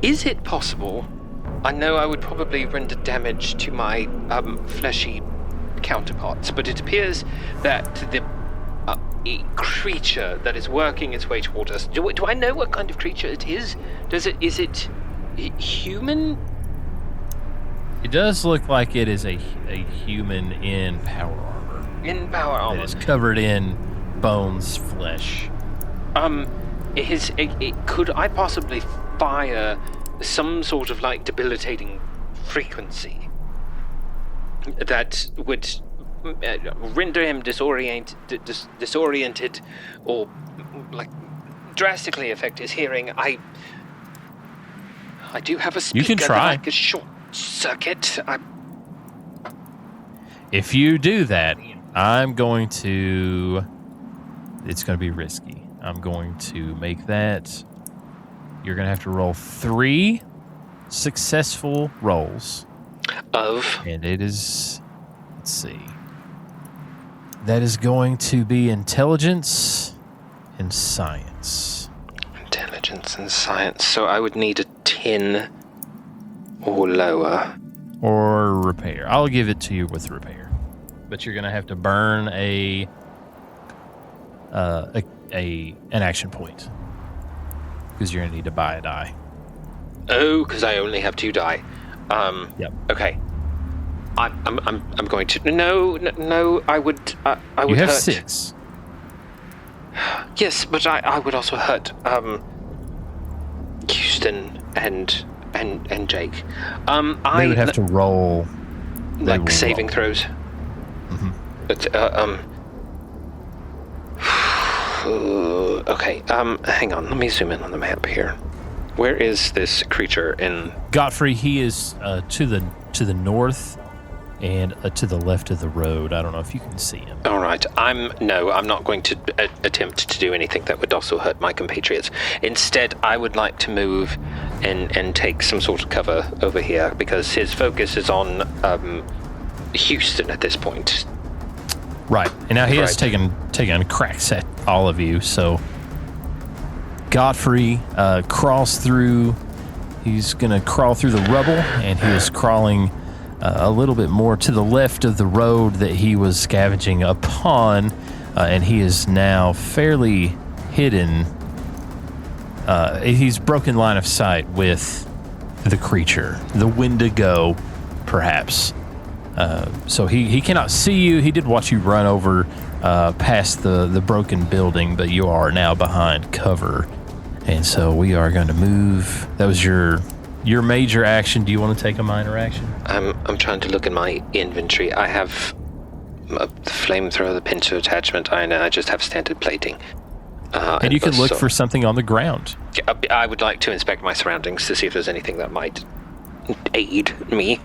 Is it possible? I know I would probably render damage to my fleshy counterparts, but it appears that the creature that is working its way toward us. Do I know what kind of creature it is? Is it human? It does look like it is a human in power armor. In power armor. It is covered in bones, flesh. Could I possibly fire some sort of like debilitating frequency that would render him disoriented or like drastically affect his hearing? I do have a speaker You can try. that I could short circuit. If you do that, it's going to be risky. I'm going to make that. You're going to have to roll 3 successful rolls. And it is, let's see. That is going to be intelligence and science. Intelligence and science. So I would need a 10 or lower. or repair? I'll give it to you with repair, but you're gonna have to burn an action point because you're gonna need to buy a die. Oh, because I only have 2 die. Yep. Okay. I'm going to. No. I would. I would. You have hurt. 6. Yes, but I would also hurt. Houston and Jake. They would have to roll. Like saving throws. Mm-hmm. But okay. Hang on. Let me zoom in on the map here. Where is this creature in? Gotfree, he is to the north and to the left of the road. I don't know if you can see him. All right. I'm not going to attempt to do anything that would also hurt my compatriots. Instead, I would like to move and take some sort of cover over here because his focus is on Houston at this point. Right. And now he has taken cracks at all of you. So Gotfree crawls through. He's going to crawl through the rubble, and he is crawling a little bit more to the left of the road that he was scavenging upon, and he is now fairly hidden. He's broken line of sight with the creature, the Wendigo, perhaps. So he cannot see you. He did watch you run over past the broken building, but you are now behind cover. And so we are going to move. That was your major action. Do you want to take a minor action? I'm trying to look in my inventory. I have the flamethrower, the pincer attachment. I just have standard plating. And you can look for something on the ground. I would like to inspect my surroundings to see if there's anything that might aid me.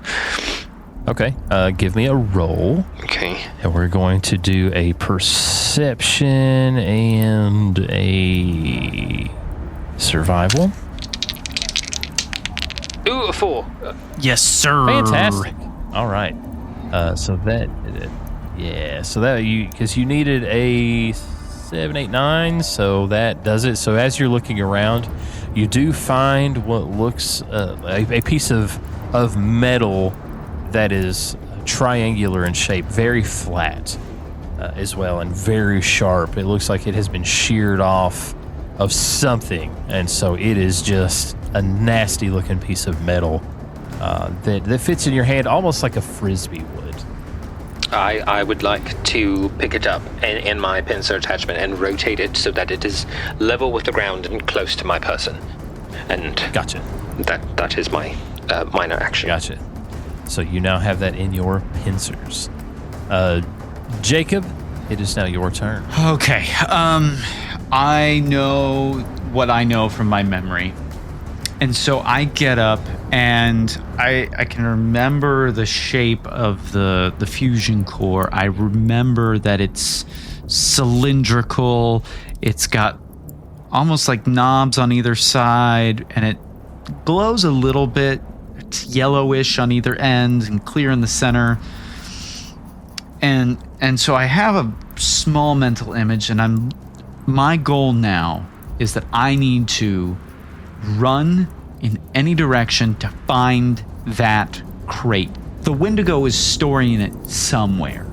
Okay, give me a roll. Okay. And we're going to do a perception and a survival. Ooh, a 4. Yes, sir. Fantastic. All right. So that because you needed a 7, 8, 9, so that does it. So as you're looking around, you do find what looks a piece of metal that is triangular in shape, very flat as well, and very sharp. It looks like it has been sheared off of something, and so it is just a nasty looking piece of metal that fits in your hand almost like a frisbee would. I would like to pick it up in my pincer attachment and rotate it so that it is level with the ground and close to my person. And gotcha. That is my minor action. Gotcha. So you now have that in your pincers. Jacob, it is now your turn. Okay. I know what I know from my memory. And so I get up and I can remember the shape of the fusion core. I remember that it's cylindrical. It's got almost like knobs on either side, and it glows a little bit. It's yellowish on either end and clear in the center. And so I have a small mental image, and my goal now is that I need to run in any direction to find that crate. The Wendigo is storing it somewhere.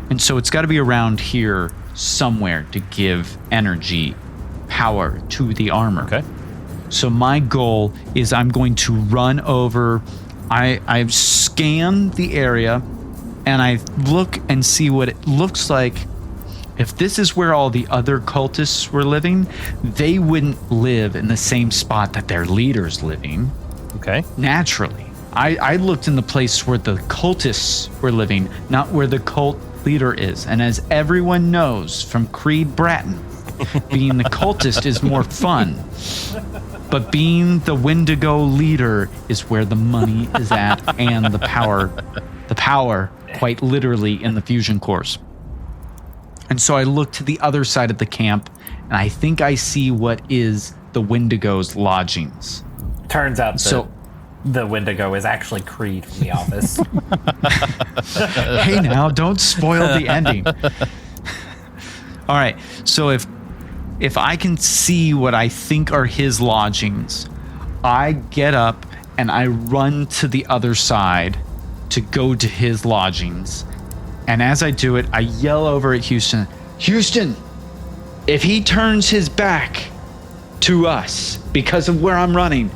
And so it's got to be around here somewhere to give energy, power to the armor. Okay. So my goal is I'm going to run over. I scan the area and I look and see what it looks like. If this is where all the other cultists were living, they wouldn't live in the same spot that their leader's living. Okay. Naturally. I looked in the place where the cultists were living, not where the cult leader is. And as everyone knows from Creed Bratton, being the cultist is more fun. But being the Wendigo leader is where the money is at, and the power, quite literally, in the fusion cores. And so I look to the other side of the camp, and I think I see what is the Wendigo's lodgings. Turns out the Wendigo is actually Creed from The Office. Hey now, don't spoil the ending. All right, so if I can see what I think are his lodgings, I get up and I run to the other side to go to his lodgings. And as I do it, I yell over at Houston, Houston, if he turns his back to us because of where I'm running,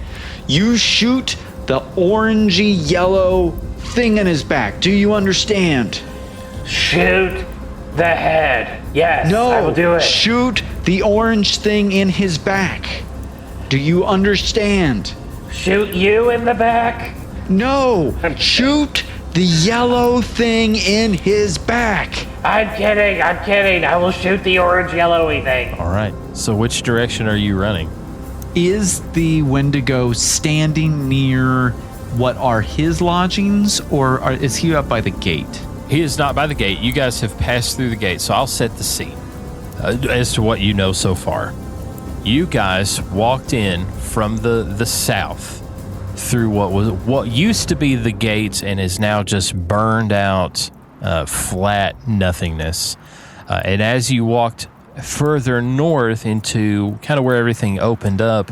you shoot the orangey yellow thing in his back. Do you understand? Shoot the head. Yes, No, I will do it. shoot the orange thing in his back. Do you understand? Shoot you in the back? No, shoot the yellow thing in his back. I'm kidding. I will shoot the orange yellowy thing. All right. So which direction are you running? Is the Wendigo standing near what are his lodgings, or is he up by the gate? He is not by the gate. You guys have passed through the gate, so I'll set the scene as to what you know so far. You guys walked in from the south through what used to be the gates and is now just burned out, flat nothingness. And as you walked further north into kind of where everything opened up,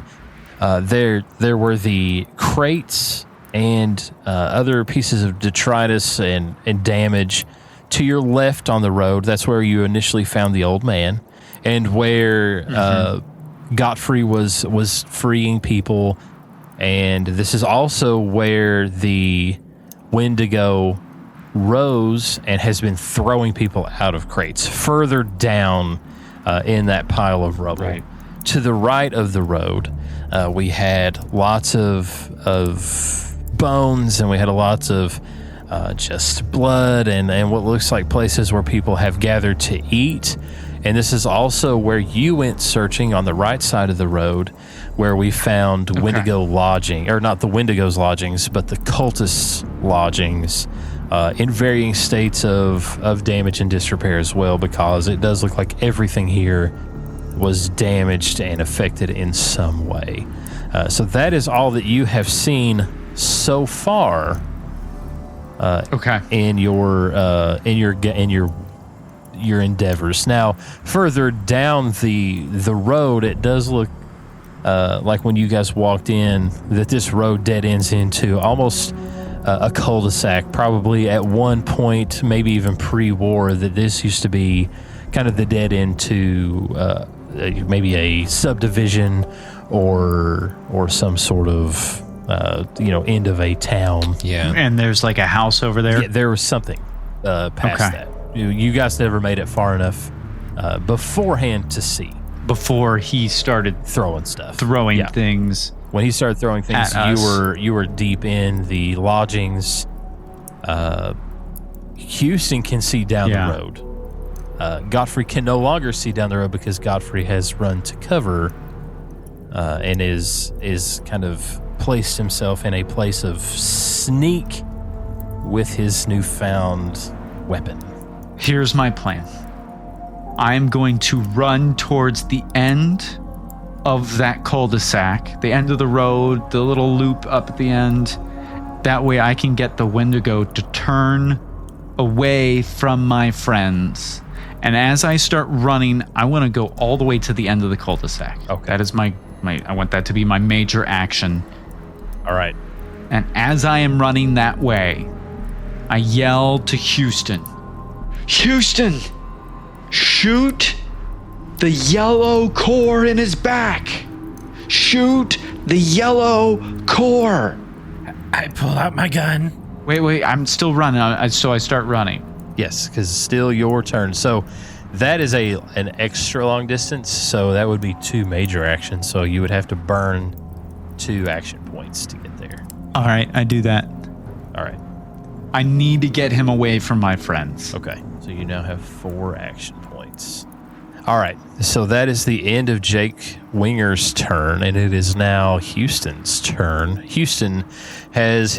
there were the crates and other pieces of detritus and damage to your left on the road. That's where you initially found the old man, and where Gotfree was freeing people. And this is also where the Wendigo rose and has been throwing people out of crates further down in that pile of rubble. Right. To the right of the road, we had lots of bones, and we had lots of just blood and what looks like places where people have gathered to eat. And this is also where you went searching on the right side of the road, where we found Wendigo lodging, or not the Wendigo's lodgings, but the cultist's lodgings, in varying states of damage and disrepair as well, because it does look like everything here was damaged and affected in some way. So that is all that you have seen so far. In your endeavors. Now, further down the road, it does look like when you guys walked in that this road dead ends into almost a cul-de-sac. Probably at one point, maybe even pre-war, that this used to be kind of the dead end to maybe a subdivision or some sort of end of a town. Yeah. And there's like a house over there? Yeah, there was something past that. You guys never made it far enough beforehand to see. Before he started throwing stuff. Throwing things. When he started throwing things, you were deep in the lodgings. Houston can see down the road. Gotfree can no longer see down the road because Gotfree has run to cover and is kind of placed himself in a place of sneak with his newfound weapon. Here's my plan. I'm going to run towards the end of that cul-de-sac, the end of the road, the little loop up at the end. That way I can get the Wendigo to turn away from my friends. And as I start running, I want to go all the way to the end of the cul-de-sac. Okay. That is my I want that to be my major action. All right. And as I am running that way, I yell to Houston, Houston, shoot the yellow core in his back. Shoot the yellow core. I pull out my gun. Wait, I'm still running. So I start running. Yes, because it's still your turn. So that is an extra long distance, so that would be 2 major actions. So you would have to burn 2 action points to get there. All right, I do that. All right. I need to get him away from my friends. Okay, so you now have 4 action points. All right, so that is the end of Jake Winger's turn, and it is now Houston's turn. Houston has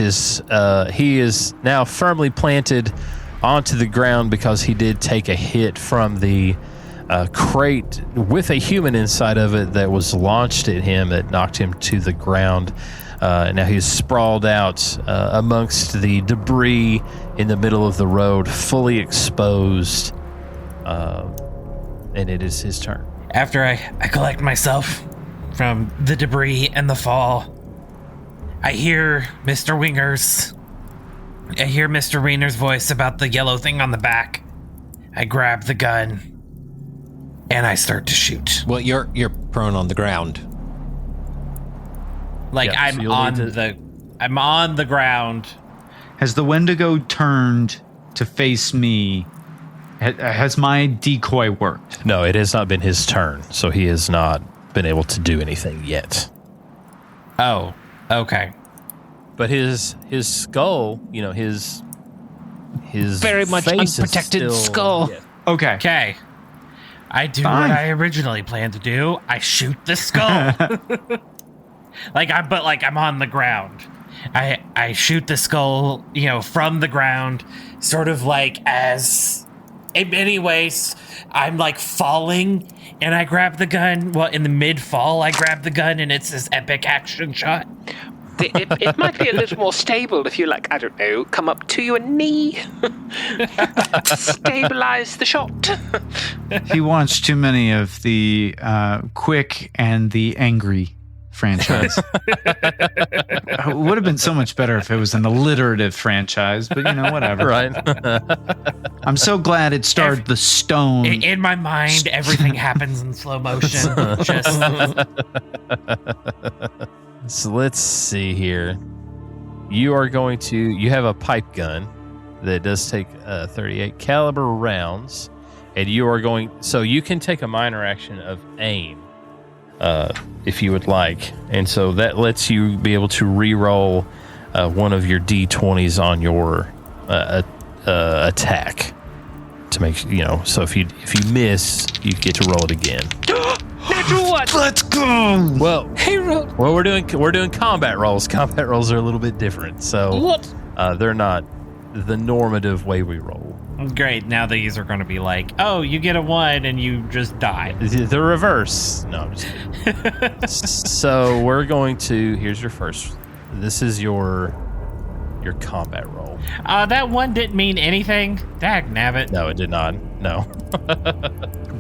he is now firmly planted onto the ground because he did take a hit from the crate with a human inside of it that was launched at him that knocked him to the ground. Now he's sprawled out amongst the debris in the middle of the road, fully exposed, and it is his turn. After I collect myself from the debris and the fall, I hear Mr. Wingers I hear Mr. Wiener's voice about the yellow thing on the back. I grab the gun, and I start to shoot. Well, you're prone on the ground. Like Yeah, so I'm you'll on need I'm on the ground. Has the Wendigo turned to face me? Has my decoy worked? No, it has not been his turn, so he has not been able to do anything yet. Oh, okay. But his skull, his Very much face is unprotected still- skull. Yeah. Okay. Okay. I do Fine. what I originally planned to do. I shoot the skull. I'm on the ground. I shoot the skull, from the ground, sort of like as in many ways I'm like falling and I grab the gun. Well, in the mid-fall, I grab the gun and it's this epic action shot. It might be a little more stable if you, I don't know, come up to your knee. Stabilize the shot. He watched too many of the Quick and the Angry franchise. It would have been so much better if it was an alliterative franchise, but whatever. Right. I'm so glad it starred the Stone. In my mind, everything happens in slow motion. Just So let's see here. You have a pipe gun that does take 38 caliber rounds, and so you can take a minor action of aim if you would like, and so that lets you be able to re-roll one of your d20s on your attack to make so if you miss, you get to roll it again. Natural one. Let's go. Well, Hero. Well, we're doing combat rolls. Combat rolls are a little bit different, so What? they're not the normative way we roll. great. Now these are going to be like, oh, you get a 1 and you just die. The reverse. No, I'm just kidding. So we're going to. Here's your first. This is your combat roll. That 1 didn't mean anything. Dag nabbit. No, it did not. No.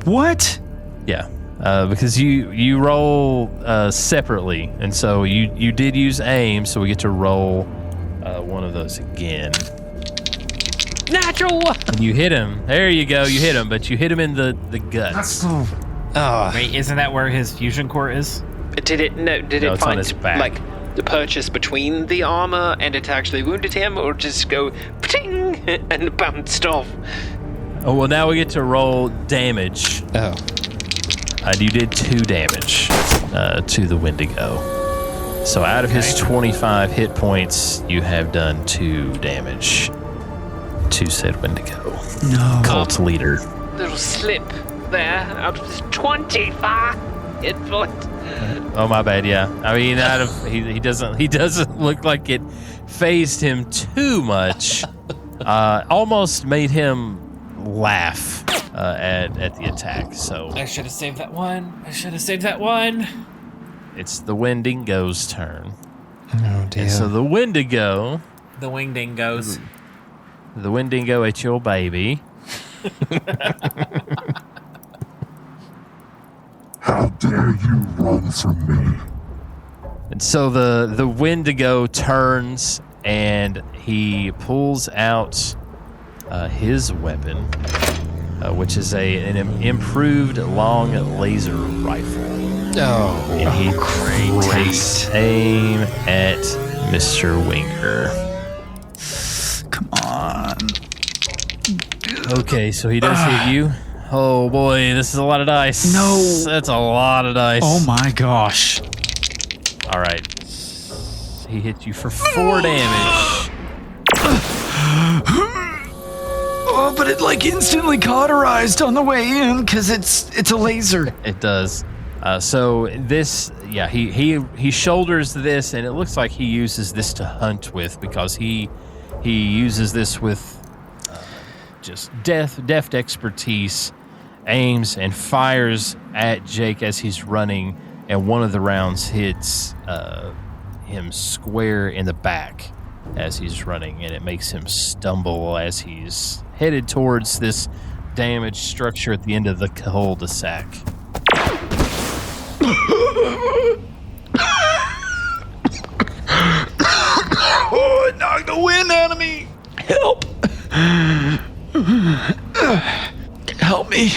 What? Yeah. Because you roll separately, and so you did use aim, so we get to roll one of those again. Natural one. And you hit him. There you go. You hit him, but you hit him in the guts. Oh, Wait, isn't that where his fusion core is? Did it No, it it's on find his back. like the purchase between the armor and it actually wounded him, or just go ting and bounced off? Oh well, now we get to roll damage. oh. You did 2 damage to the Wendigo. So out of his 25 hit points, you have done 2 damage to said Wendigo. No. Cult leader. Little slip there out of his 25 hit points. Oh my bad. Yeah. I mean, he doesn't look like it phased him too much. Almost made him laugh at the attack. So I should have saved that 1. it's the Wendigo's turn. Oh dear. And so the Wendigo The wingdingos. ate your baby. How dare you run from me? And so the Wendigo turns and he pulls out his weapon, which is an improved long laser rifle. Oh, And he takes aim at Mr. Winger. Come on. Okay, so he does hit you. Oh boy, this is a lot of dice. No. That's a lot of dice. Oh my gosh. All right. He hit you for 4 damage. Oh, but it instantly cauterized on the way in because it's a laser. It does. So this, yeah, he shoulders this, and it looks like he uses this to hunt with because he uses this with just deft expertise, aims and fires at Jake as he's running, and one of the rounds hits him square in the back as he's running, and it makes him stumble as he's headed towards this damaged structure at the end of the cul-de-sac. Oh, it knocked the wind out of me. Help! Help me.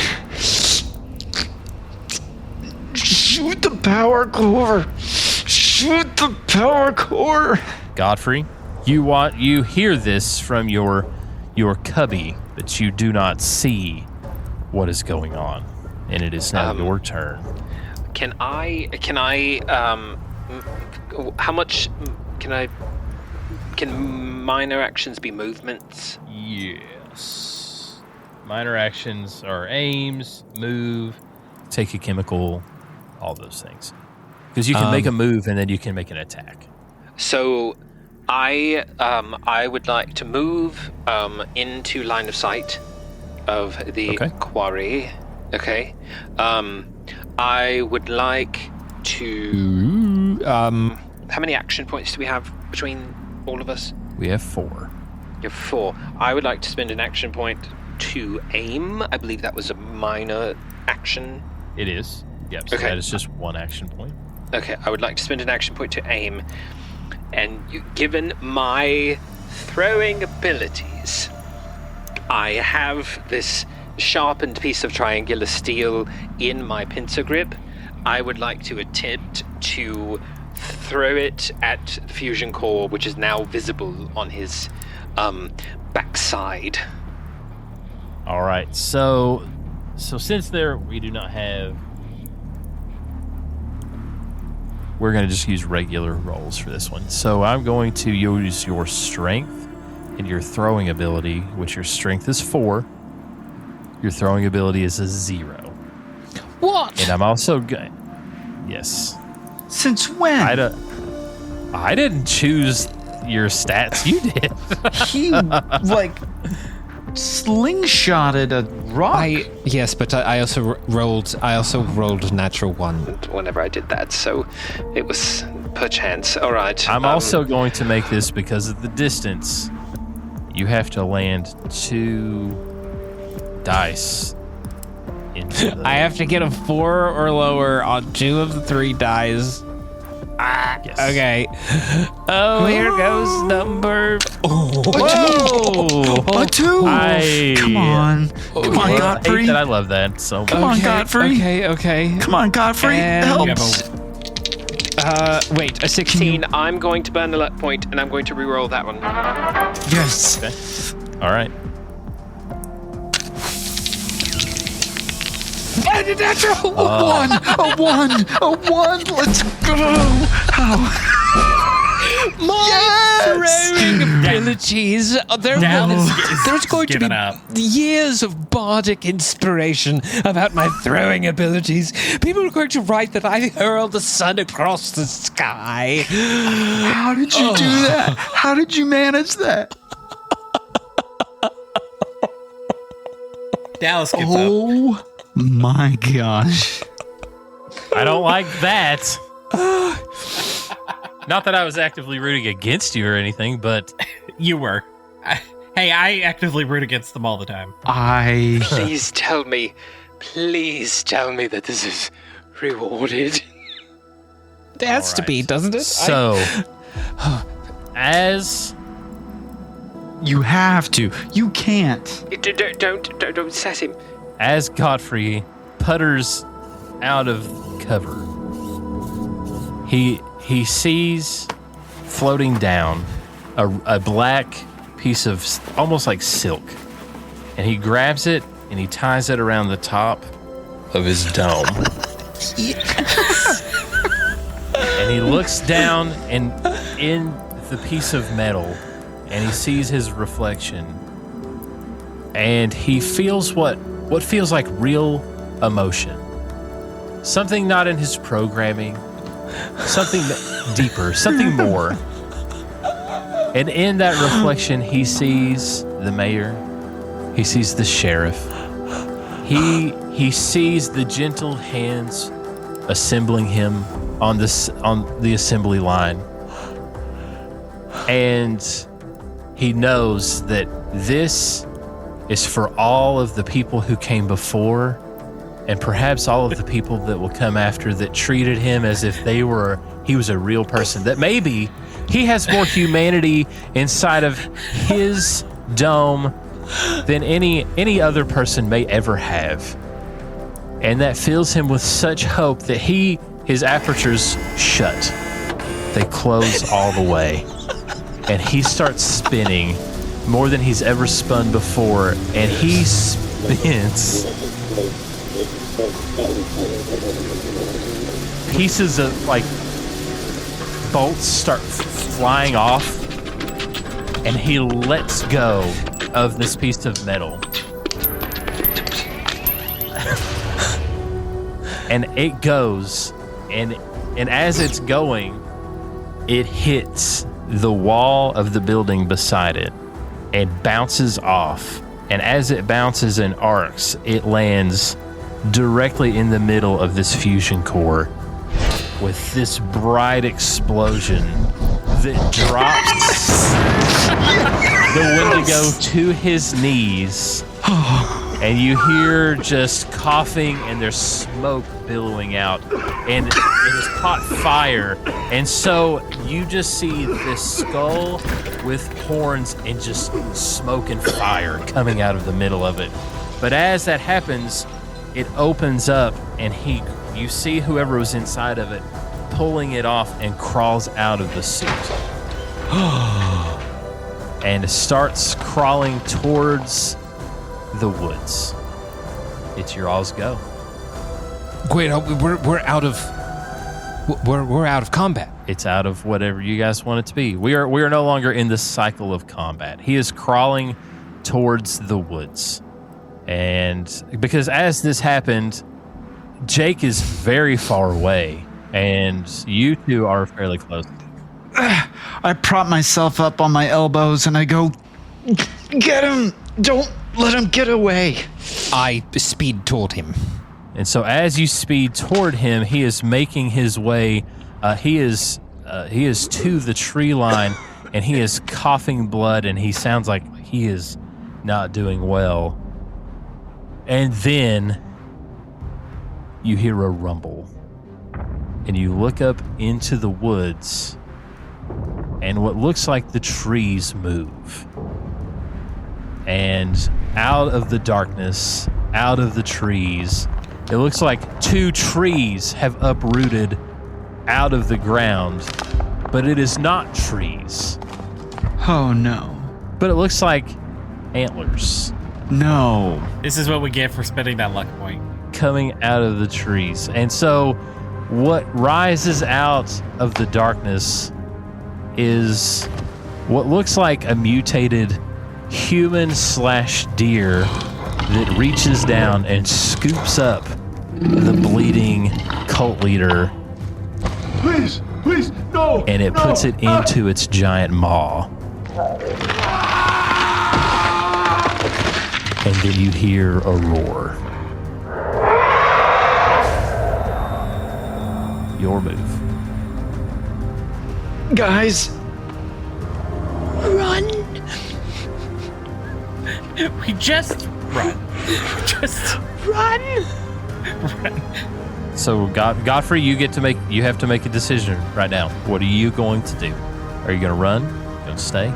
Shoot the power core. Shoot the power core. Gotfree, you hear this from your cubby, but you do not see what is going on, and it is now your turn. Can I how much can minor actions be movements? Yes. Minor actions are aims, move, take a chemical, all those things. Because you can make a move and then you can make an attack. So I would like to move into line of sight of the quarry. Okay. I would like to how many action points do we have between all of us? We have 4. You have 4. I would like to spend an action point to aim. I believe that was a minor action. It is. Yep. So that is just 1 action point. Okay, I would like to spend an action point to aim. And given my throwing abilities, I have this sharpened piece of triangular steel in my pincer grip. I would like to attempt to throw it at the fusion core, which is now visible on his backside. All right. So since we do not have, we're going to just use regular rolls for this one. So I'm going to use your strength and your throwing ability, which your strength is 4. Your throwing ability is a 0. What? And I'm also going. Yes. Since when? I didn't choose your stats. You did. He slingshotted a rock. Yes, but I also rolled natural 1 whenever I did that, so it was perchance. All right. I'm also going to make this because of the distance. You have to land 2 dice. I have to get a 4 or lower on 2 of the 3 dice. Yes. Okay. Oh, here goes number. A 2. Come on, Gotfree. I love that so much. Come on, Gotfree. Okay. Come on, Gotfree. Help. Wait, a 16. I'm going to burn the luck point, and I'm going to re-roll that one. Yes. Okay. All right. A natural 1. A 1. Let's go. Throwing abilities. There's going to be years of bardic inspiration about my throwing abilities. People are going to write that I hurled the sun across the sky. How did you do that? How did you manage that? Dallas gives up. Oh my gosh. I don't like that. Not that I was actively rooting against you or anything, but You were. Hey, I actively root against them all the time. Please tell me that this is rewarded. It has to be, doesn't it? So, as you have to. You can't. Don't set him. As Gotfree putters out of cover, he sees floating down a black piece of almost like silk, and he grabs it and he ties it around the top of his dome. And he looks down and in the piece of metal, and he sees his reflection, and he feels what feels like real emotion. Something not in his programming, something deeper, something more. And in that reflection, he sees the mayor, he sees the sheriff, he sees the gentle hands assembling him on the assembly line, and he knows that this is for all of the people who came before, and perhaps all of the people that will come after, that treated him as if he was a real person, that maybe he has more humanity inside of his dome than any other person may ever have. And that fills him with such hope that his apertures shut. They close all the way. And he starts spinning more than he's ever spun before. And he spins. Pieces of, bolts start flying off. And he lets go of this piece of metal. And it goes, and as it's going, it hits the wall of the building beside it and bounces off. And as it bounces and arcs, it lands directly in the middle of this fusion core with this bright explosion that drops the Wendigo to his knees. And you hear just coughing, and there's smoke billowing out, and it has caught fire. And so you just see this skull with horns and just smoke and fire coming out of the middle of it. But as that happens, it opens up, and you see whoever was inside of it pulling it off and crawls out of the suit. And starts crawling towards the woods. It's your all's go. Wait, we're out of combat. It's out of whatever you guys want it to be. We are no longer in the cycle of combat. He is crawling towards the woods. And because as this happened, Jake is very far away, and you two are fairly close. I prop myself up on my elbows and I go, "Get him! Don't let him get away." I speed toward him. And so as you speed toward him, he is making his way. He is to the tree line, and he is coughing blood, and he sounds like he is not doing well. And then you hear a rumble, and you look up into the woods, and what looks like the trees move. And out of the darkness, out of the trees, it looks like 2 trees have uprooted out of the ground, but it is not trees. Oh no. But it looks like antlers. No. This is what we get for spending that luck point. Coming out of the trees. And so what rises out of the darkness is what looks like a mutated human/deer that reaches down and scoops up the bleeding cult leader. Please, no! And it puts it into its giant maw. And then you hear a roar. Your move. Guys, Run! We just run. Just Run! run. So Gotfree, you have to make a decision right now. What are you going to do? Are you going to run? Going to stay?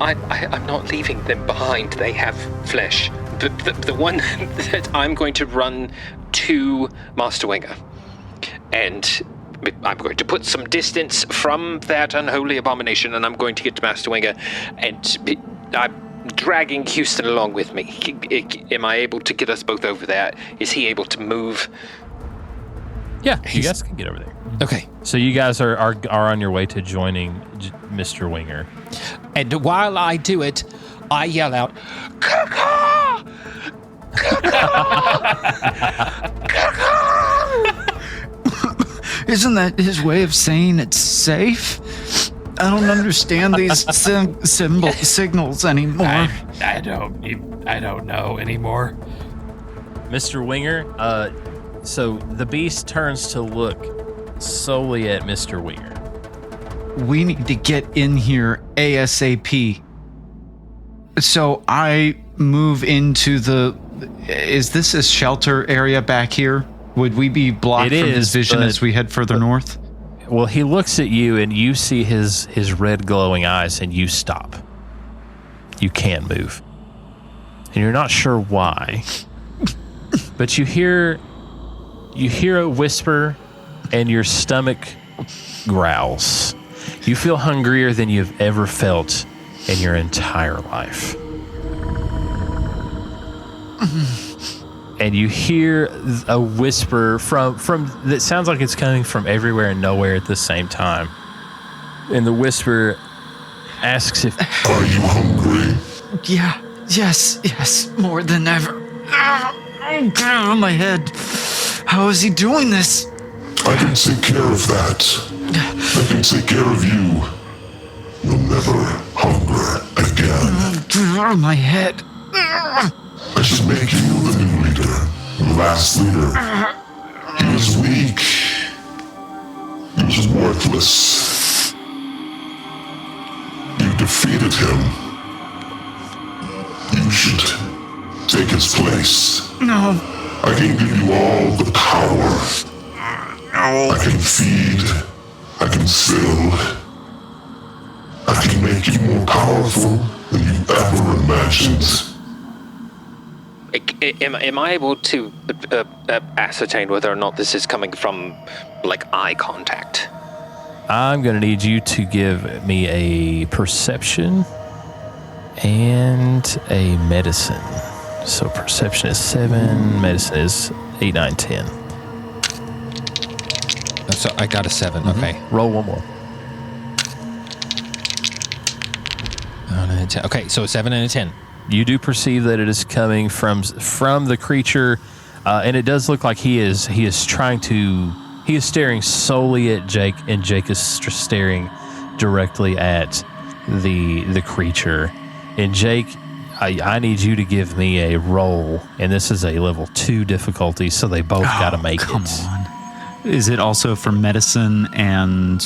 I'm not leaving them behind. They have flesh. The one that I'm going to run to Master Winger. And I'm going to put some distance from that unholy abomination, and I'm going to get to Master Winger. And I'm dragging Houston along with me. Am I able to get us both over there? Is he able to move? Yeah, you guys can get over there. Okay. So you guys are on your way to joining Mr. Winger. And while I do it, I yell out, "Caw-caw! isn't that his way of saying it's safe? I don't understand these signals anymore. I don't know anymore. Mr. Winger, so the beast turns to look solely at Mr. Winger. We need to get in here ASAP. So I move into is this a shelter area back here? Would we be blocked from his vision as we head further north? Well, he looks at you and you see his red glowing eyes and you stop. you can't move. And you're not sure why. But you hear a whisper and your stomach growls. You feel hungrier than you've ever felt in your entire life. And you hear a whisper from that sounds like it's coming from everywhere and nowhere at the same time. And the whisper asks if... Are you hungry? Yeah. Yes, more than ever. Oh, my head. How is he doing this? I can take care of that. I can take care of you. You'll never hunger again. Oh, my head. I should make you the new leader, the last leader. He was weak. He was worthless. You defeated him. You should take his place. No. I can give you all the power. I can feed. I can fill. I can make you more powerful than you ever imagined. Am I able to ascertain whether or not this is coming from, like, eye contact? I'm going to need you to give me a perception and a medicine. So perception is 7, medicine is 8, 9, 10. So I got a 7. Okay. Roll one more. 9 and a 10. Okay, so a 7 and a 10. You do perceive that it is coming from the creature, and it does look like he is staring solely at Jake, and Jake is staring directly at the creature. And Jake, I need you to give me a roll, and this is a level 2 difficulty, so they both got to make come it. on. Is it also for medicine and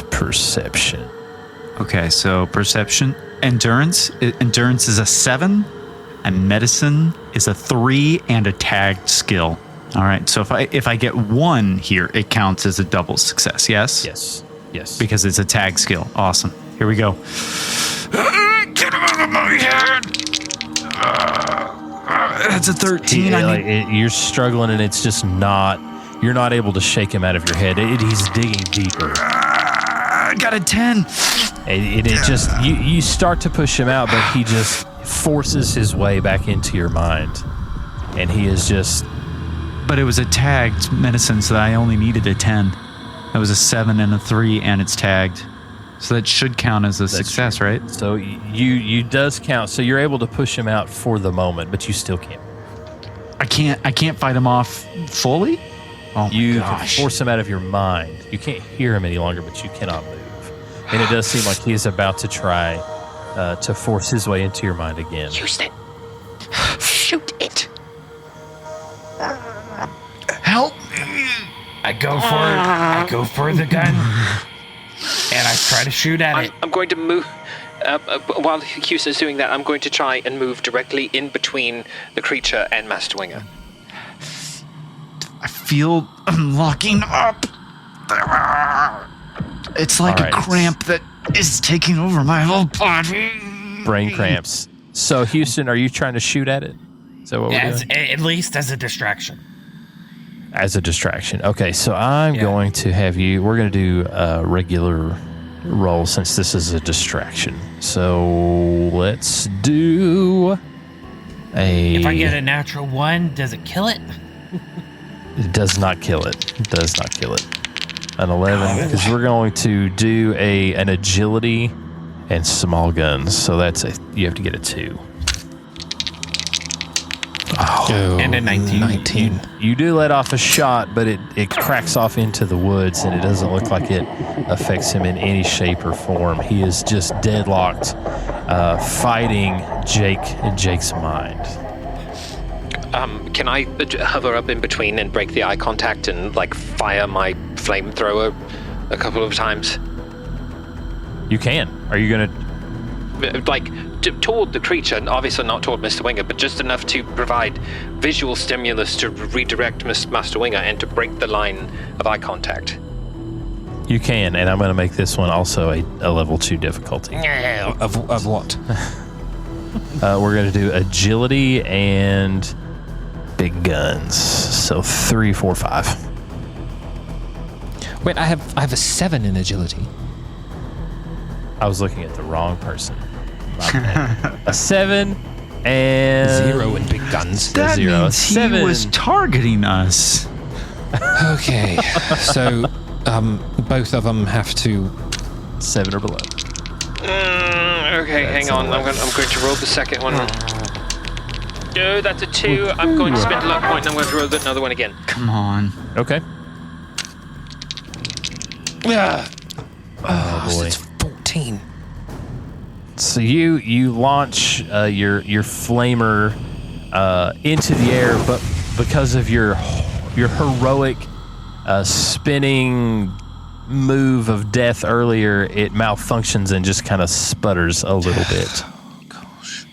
perception? Okay, so perception, endurance is a 7, and medicine is a 3 and a tagged skill. All right, so if I get 1 here, it counts as a double success. Yes. Yes. Because it's a tag skill. Awesome. Here we go. Get him out of my head. That's a 13. You're struggling, and it's just not. You're not able to shake him out of your head. He's digging deeper. I got a 10. And it just you start to push him out, but he just forces his way back into your mind, and he is just. But it was a tagged medicine, so I only needed a 10. That was a 7 and a 3, and it's tagged, so that should count as a success, right? So you does count. So you're able to push him out for the moment, but you still can't. I can't fight him off fully. Oh you my gosh. can force him out of your mind. You can't hear him any longer, but you cannot move. And it does seem like he is about to try to force his way into your mind again. Houston, shoot it. Help! I go for the gun, and I try to shoot at it. I'm going to move. While Houston's doing that, I'm going to try and move directly in between the creature and Master Winger. I feel I'm locking up. It's like a cramp that is taking over my whole body. Brain cramps. So, Houston, are you trying to shoot at it? Is that what we're doing? At least as a distraction. As a distraction. Okay, so I'm going to have you. We're going to do a regular roll since this is a distraction. So let's do a. If I get a natural 1, does it kill it? It does not kill it. It does not kill it. An 11, because we're going to do an agility and small guns. So you have to get a 2. Oh, and a 19. You do let off a shot, but it cracks off into the woods, and it doesn't look like it affects him in any shape or form. He is just deadlocked, fighting Jake in Jake's mind. Can I hover up in between and break the eye contact and, like, fire my flamethrower a couple of times? You can. Are you going to... Like, toward the creature, obviously not toward Mr. Winger, but just enough to provide visual stimulus to redirect Master Winger and to break the line of eye contact. You can, and I'm going to make this one also a level 2 difficulty. Of what? We're going to do agility and big guns. So 3, 4, 5. Wait, I have a 7 in agility. I was looking at the wrong person. My bad. A 7 and 0 in big guns. That 0. means 7. he was targeting us. Okay, so both of them have to. 7 or below. Okay, hang on. I'm going to roll the second one. No, that's a 2. I'm going to spend a luck point and I'm going to roll another one again. Come on. Okay. Yeah. Oh boy. It's 14. So you launch your flamer into the air, but because of your heroic spinning move of death earlier, it malfunctions and just kind of sputters a little bit. Gosh.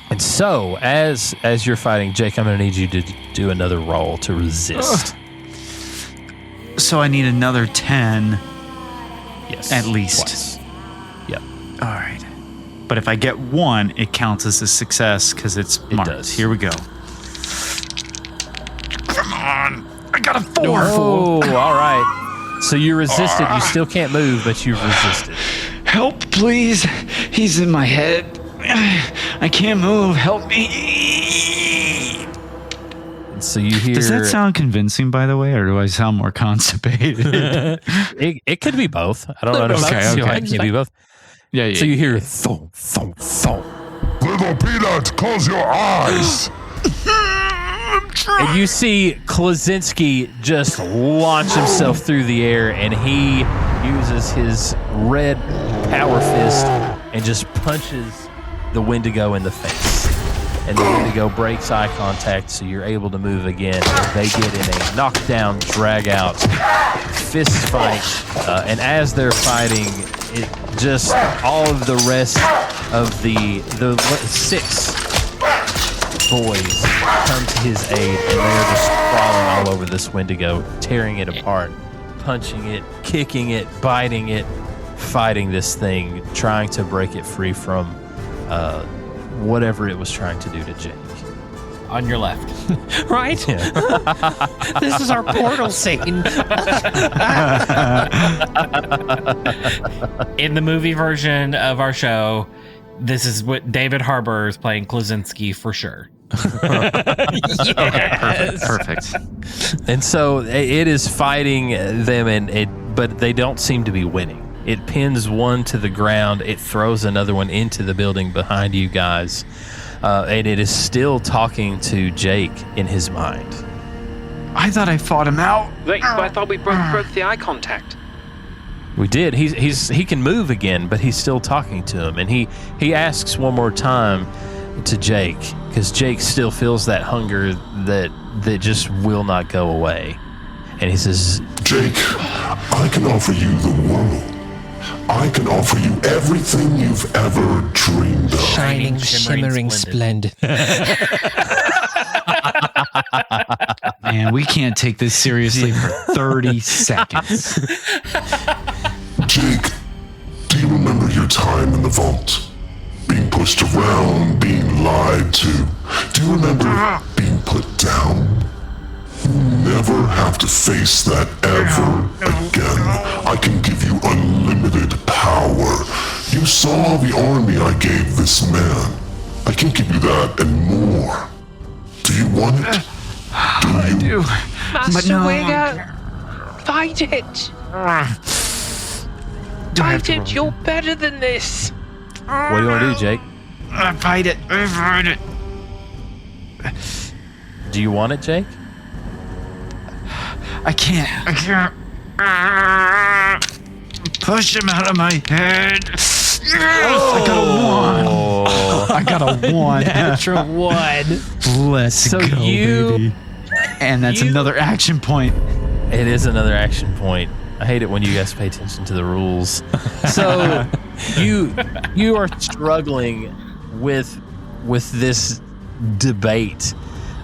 And so, as you're fighting, Jake, I'm going to need you to do another roll to resist. So I need another 10 Yes. at least. Twice. Yep. All right. But if I get 1, it counts as a success because it's marked. does. Here we go. Come on. I got a 4. Oh, all right. So you resisted. You still can't move, but you've resisted. Help, please. He's in my head. I can't move. Help me. And so you hear. Does that sound convincing, by the way, or do I sound more constipated? It could be both. I don't know. Okay, okay. It can be both. Yeah. So you hear thump, thump, thump. Little Peanut, close your eyes. And you see Klaczynski just launch himself through the air, and he uses his red power fist and just punches the Wendigo in the face. And the Wendigo breaks eye contact, so you're able to move again. And they get in a knockdown, drag-out fist fight. And as they're fighting, it just all of the rest of the 6 boys come to his aid, and they're just crawling all over this Wendigo, tearing it apart, punching it, kicking it, biting it, fighting this thing, trying to break it free from whatever it was trying to do to Jake. On your left. Right? This is our portal scene. In the movie version of our show, this is what David Harbour is playing Klaczynski for sure. Yes. Perfect. And so it is fighting them, but they don't seem to be winning. It pins one to the ground. It throws another one into the building behind you guys. And it is still talking to Jake in his mind. I thought I fought him out. Wait, but I thought we broke the eye contact. We did. He can move again, but he's still talking to him. And he asks one more time to Jake, because Jake still feels that hunger that just will not go away. And he says, Jake, I can offer you the world. I can offer you everything you've ever dreamed of. Shining, shimmering, splendid. Man, we can't take this seriously for 30 seconds. Jake, do you remember your time in the vault? Being pushed around, being lied to. Do you remember being put down? You never have to face that ever again. I can give you unlimited power. You saw the army I gave this man. I can give you that and more. Do you want it? I do. Master no. Winger, fight it. Fight it. You're better than this. what do you want to do, Jake? Fight it. Fight it. Do you want it, Jake? I can't. Push him out of my head. Yes! I got a 1. Natural 1. Let's So go, baby. And that's another action point. It is another action point. I hate it when you guys pay attention to the rules. So you are struggling with this debate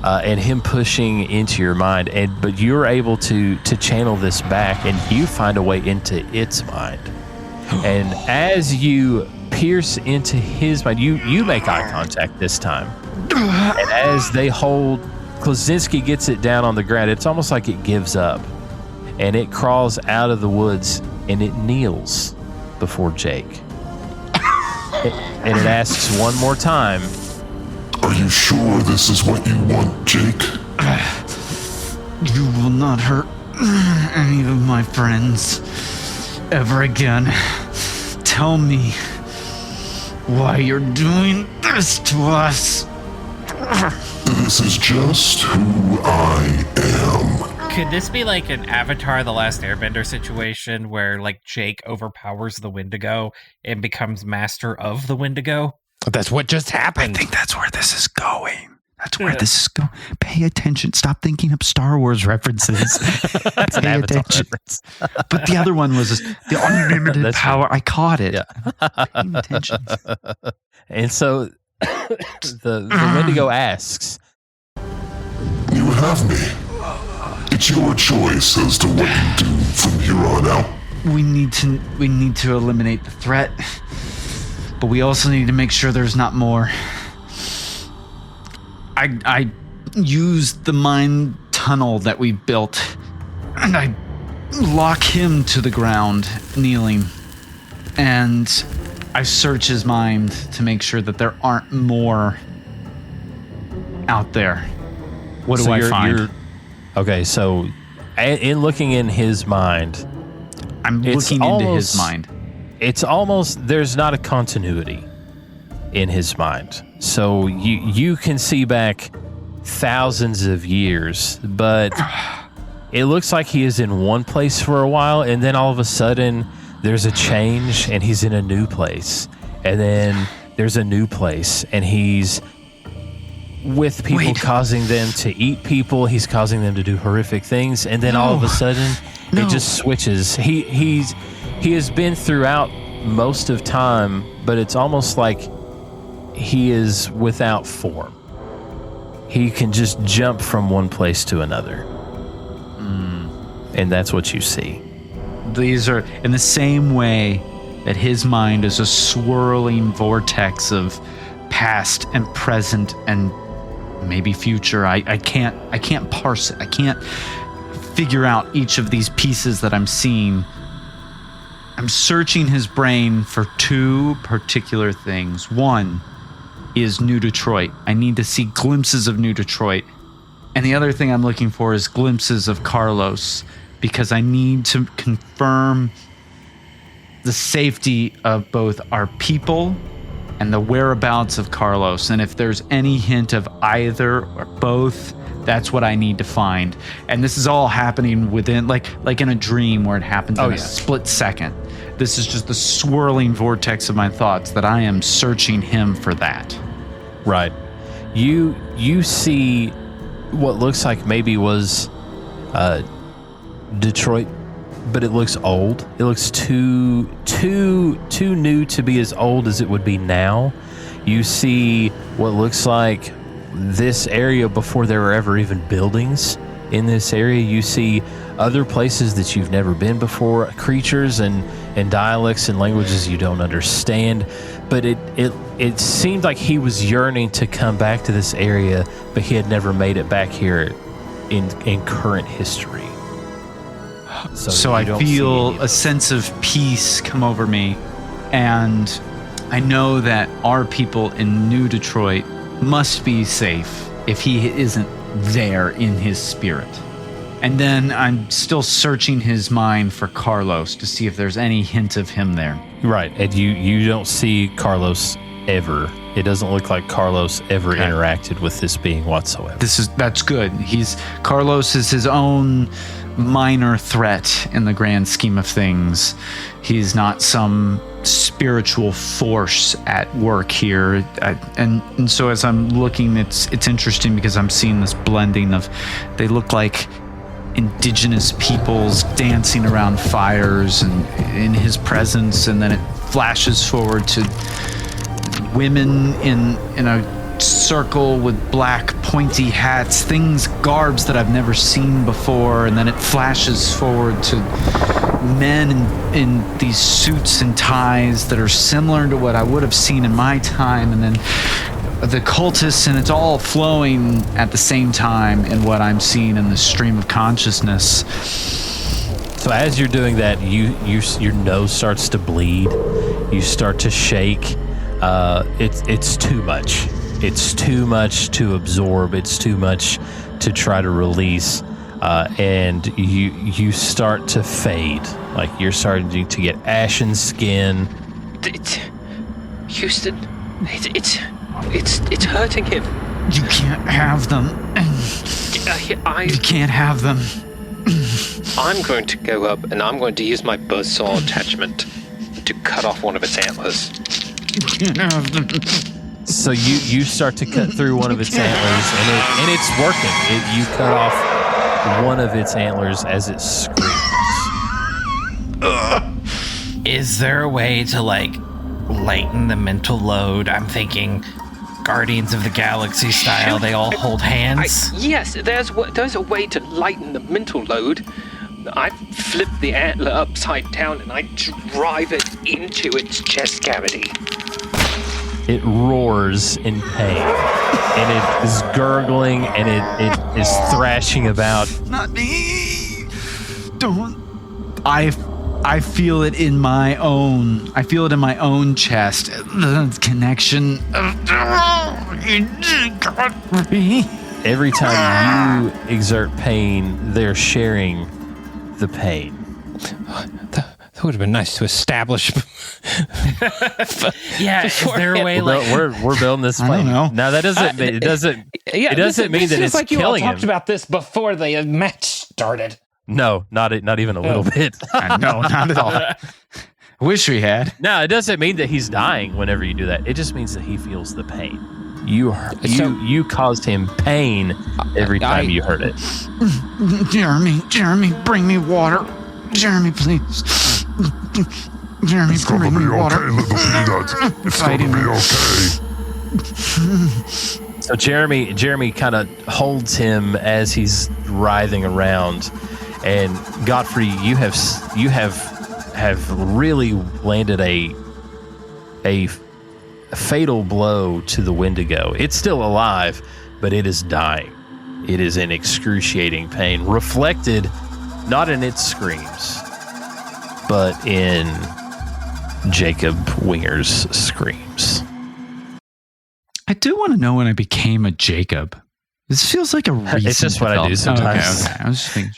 and him pushing into your mind, but you're able to channel this back, and you find a way into its mind. And as you pierce into his mind, you make eye contact this time. And as they hold, Klaczynski gets it down on the ground. It's almost like it gives up, and it crawls out of the woods, and it kneels before Jake. And it asks one more time, Are you sure this is what you want, Jake? You will not hurt any of my friends ever again. Tell me why you're doing this to us. This is just who I am. Could this be like an Avatar: The Last Airbender situation where like Jake overpowers the Wendigo and becomes master of the Wendigo? That's what just happened. I think that's where this is going. That's where this is going. Pay attention. Stop thinking up Star Wars references. that's an Avatar reference. But the other one was the unlimited power. Right. I caught it. Yeah. Paying attention. And so the Wendigo asks, You have me. It's your choice as to what you do from here on out. We need to eliminate the threat, but we also need to make sure there's not more. I used the mine tunnel that we built, and I lock him to the ground, kneeling, and I search his mind to make sure that there aren't more out there. What do I find? Okay, so in looking in his mind, I'm looking into his mind. It's almost, there's not a continuity in his mind. So you can see back thousands of years, but it looks like he is in one place for a while, and then all of a sudden there's a change and he's in a new place. And then there's a new place and he's with people, causing them to eat people. He's causing them to do horrific things. And then all of a sudden it just switches. He has been throughout most of time, but it's almost like he is without form. He can just jump from one place to another. And that's what you see. These are in the same way that his mind is a swirling vortex of past and present and maybe future. I can't parse it. I can't figure out each of these pieces that I'm seeing. I'm searching his brain for two particular things. One is New Detroit. I need to see glimpses of New Detroit. And the other thing I'm looking for is glimpses of Carlos, because I need to confirm the safety of both our people and the whereabouts of Carlos. And if there's any hint of either or both, that's what I need to find. And this is all happening within, like in a dream where it happens in a split second. This is just the swirling vortex of my thoughts that I am searching him for that. Right. You see what looks like maybe was Detroit, but it looks old. It looks too new to be as old as it would be now. You see what looks like this area before there were ever even buildings in this area. You see other places that you've never been before, creatures and dialects and languages you don't understand. But it seemed like he was yearning to come back to this area, but he had never made it back here in current history. So I feel a sense of peace come over me, and I know that our people in New Detroit must be safe if he isn't there in his spirit. And then I'm still searching his mind for Carlos to see if there's any hint of him there. Right, and you don't see Carlos ever. It doesn't look like Carlos ever interacted with this being whatsoever. That's good. Carlos is his own minor threat in the grand scheme of things. He's not some spiritual force at work here. And so as I'm looking, it's interesting because I'm seeing this blending of, they look like indigenous peoples dancing around fires and in his presence, and then it flashes forward to women in a circle with black pointy hats, garbs that I've never seen before, and then it flashes forward to men in these suits and ties that are similar to what I would have seen in my time, and then the cultists, and it's all flowing at the same time in what I'm seeing in the stream of consciousness. So as you're doing that, your nose starts to bleed. You start to shake. It's too much. It's too much to absorb. It's too much to try to release. And you start to fade. Like you're starting to get ashen skin. Houston, it's hurting him. You can't have them. You can't have them. I'm going to go up and I'm going to use my buzzsaw attachment to cut off one of its antlers. You can't have them. So you start to cut through one of its antlers, and it's working. You cut off one of its antlers as it screams. Is there a way to lighten the mental load? I'm thinking Guardians of the Galaxy style. They all hold hands. Yes, there's a way to lighten the mental load. I flip the antler upside down and I drive it into its chest cavity. It roars in pain, and it is gurgling, and it is thrashing about. Not me. Don't. I feel it in my own. I feel it in my own chest. The connection. Every time you exert pain, they're sharing the pain. That would have been nice to establish. Yeah, is there a way we're building this I plane? don't know. No, that doesn't. It doesn't. Yeah, it doesn't mean that it's like you all killing him. talked about this before the match started. No, not even a little bit. No, not at all. Wish we had. No, it doesn't mean that he's dying whenever you do that. It just means that he feels the pain. You caused him pain every time you heard it. Jeremy, bring me water. Jeremy, please. Jeremy, It's gonna bring be me water. okay, little peanut. It's gonna be okay. So Jeremy kind of holds him as he's writhing around, and Gotfree, you have really landed a fatal blow to the Wendigo. It's still alive, but it is dying. It is in excruciating pain, reflected not in its screams, but in Jacob Winger's screams. I do want to know when I became a Jacob. This feels like a recent It's just what I do development. sometimes. Okay. I was just thinking.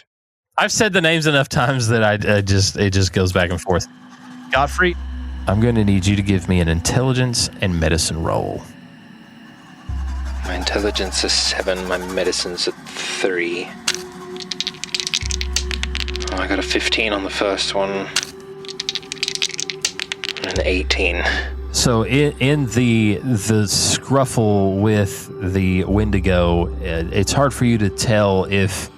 I've said the names enough times that it just goes back and forth. Gotfree, I'm going to need you to give me an intelligence and medicine roll. My intelligence is 7, my medicine's at 3. Oh, I got a 15 on the first one. And an 18. So in the scruffle with the Wendigo, it's hard for you to tell if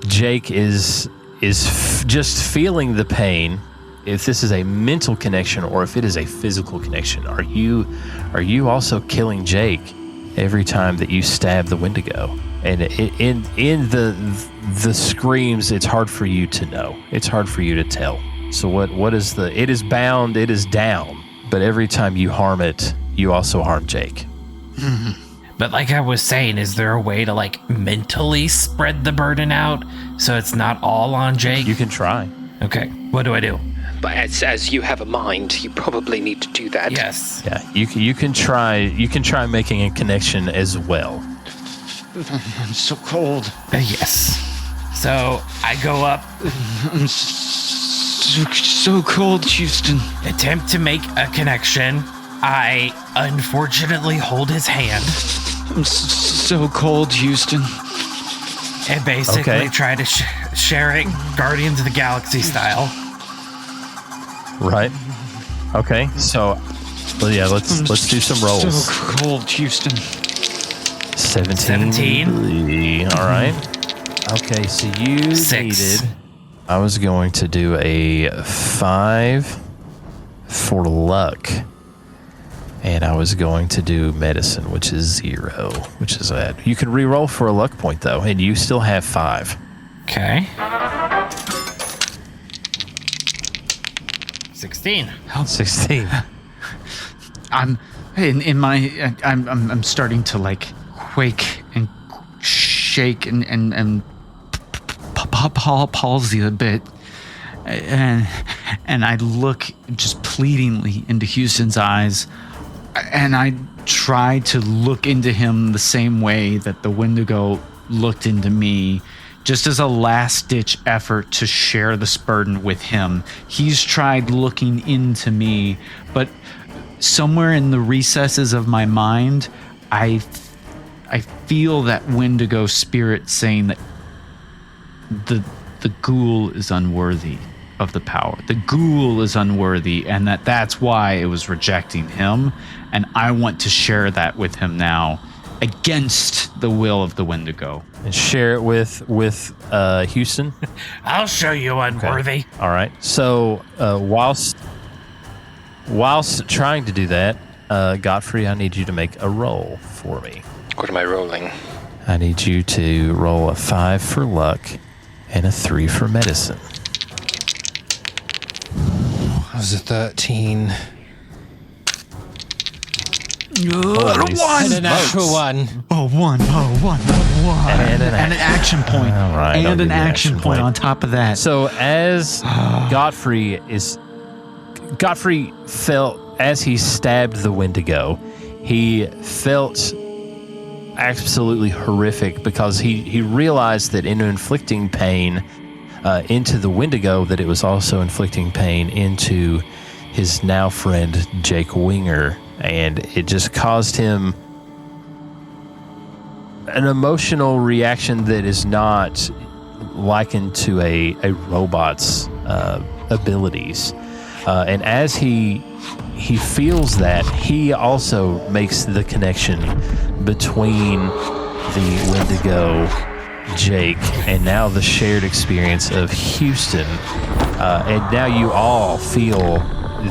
Jake is just feeling the pain, if this is a mental connection or if it is a physical connection. Are you also killing Jake every time that you stab the Wendigo? And in the screams, it's hard for you to know. It's hard for you to tell. So what is it is bound, it is down. But every time you harm it, you also harm Jake. But like I was saying, is there a way to mentally spread the burden out so it's not all on Jake? You can try. Okay, what do I do? But as you have a mind, you probably need to do that. Yes. Yeah, you can try. You can try making a connection as well. I'm so cold. Yes. So I go up, I'm so cold, Houston. attempt to make a connection. I unfortunately hold his hand I'm so cold, Houston. and basically Okay. try to share it Guardians of the Galaxy style. Right. Okay. So, well, yeah. Let's do some rolls. So cold, Houston. 17. All right. Okay. So you 6. needed. I was going to do a 5 for luck. And I was going to do medicine, which is 0, which is bad. You can re-roll for a luck point, though, and you still have 5. Okay. 16. 16. I'm starting to like quake and shake and palsy a bit, and I look just pleadingly into Houston's eyes, and I try to look into him the same way that the Wendigo looked into me, just as a last-ditch effort to share this burden with him. He's tried looking into me, but somewhere in the recesses of my mind, I feel that Wendigo spirit saying that the ghoul is unworthy of the power. The ghoul is unworthy, and that's why it was rejecting him. And I want to share that with him now, against the will of the Wendigo. And share it with Houston. I'll show you unworthy. Okay. All right. So whilst trying to do that, Gotfree, I need you to make a roll for me. What am I rolling? I need you to roll a 5 for luck and a 3 for medicine. That was a 13. One! And a natural 1. One. And an action point. All right, I'll and give an you an action point on top of that. So as Gotfree felt, as he stabbed the Wendigo, he felt absolutely horrific, because he realized that in inflicting pain into the Wendigo, that it was also inflicting pain into his now friend Jake Winger, and it just caused him an emotional reaction that is not likened to a robot's abilities. And as he feels that, he also makes the connection between the Wendigo, Jake, and now the shared experience of Houston. And now you all feel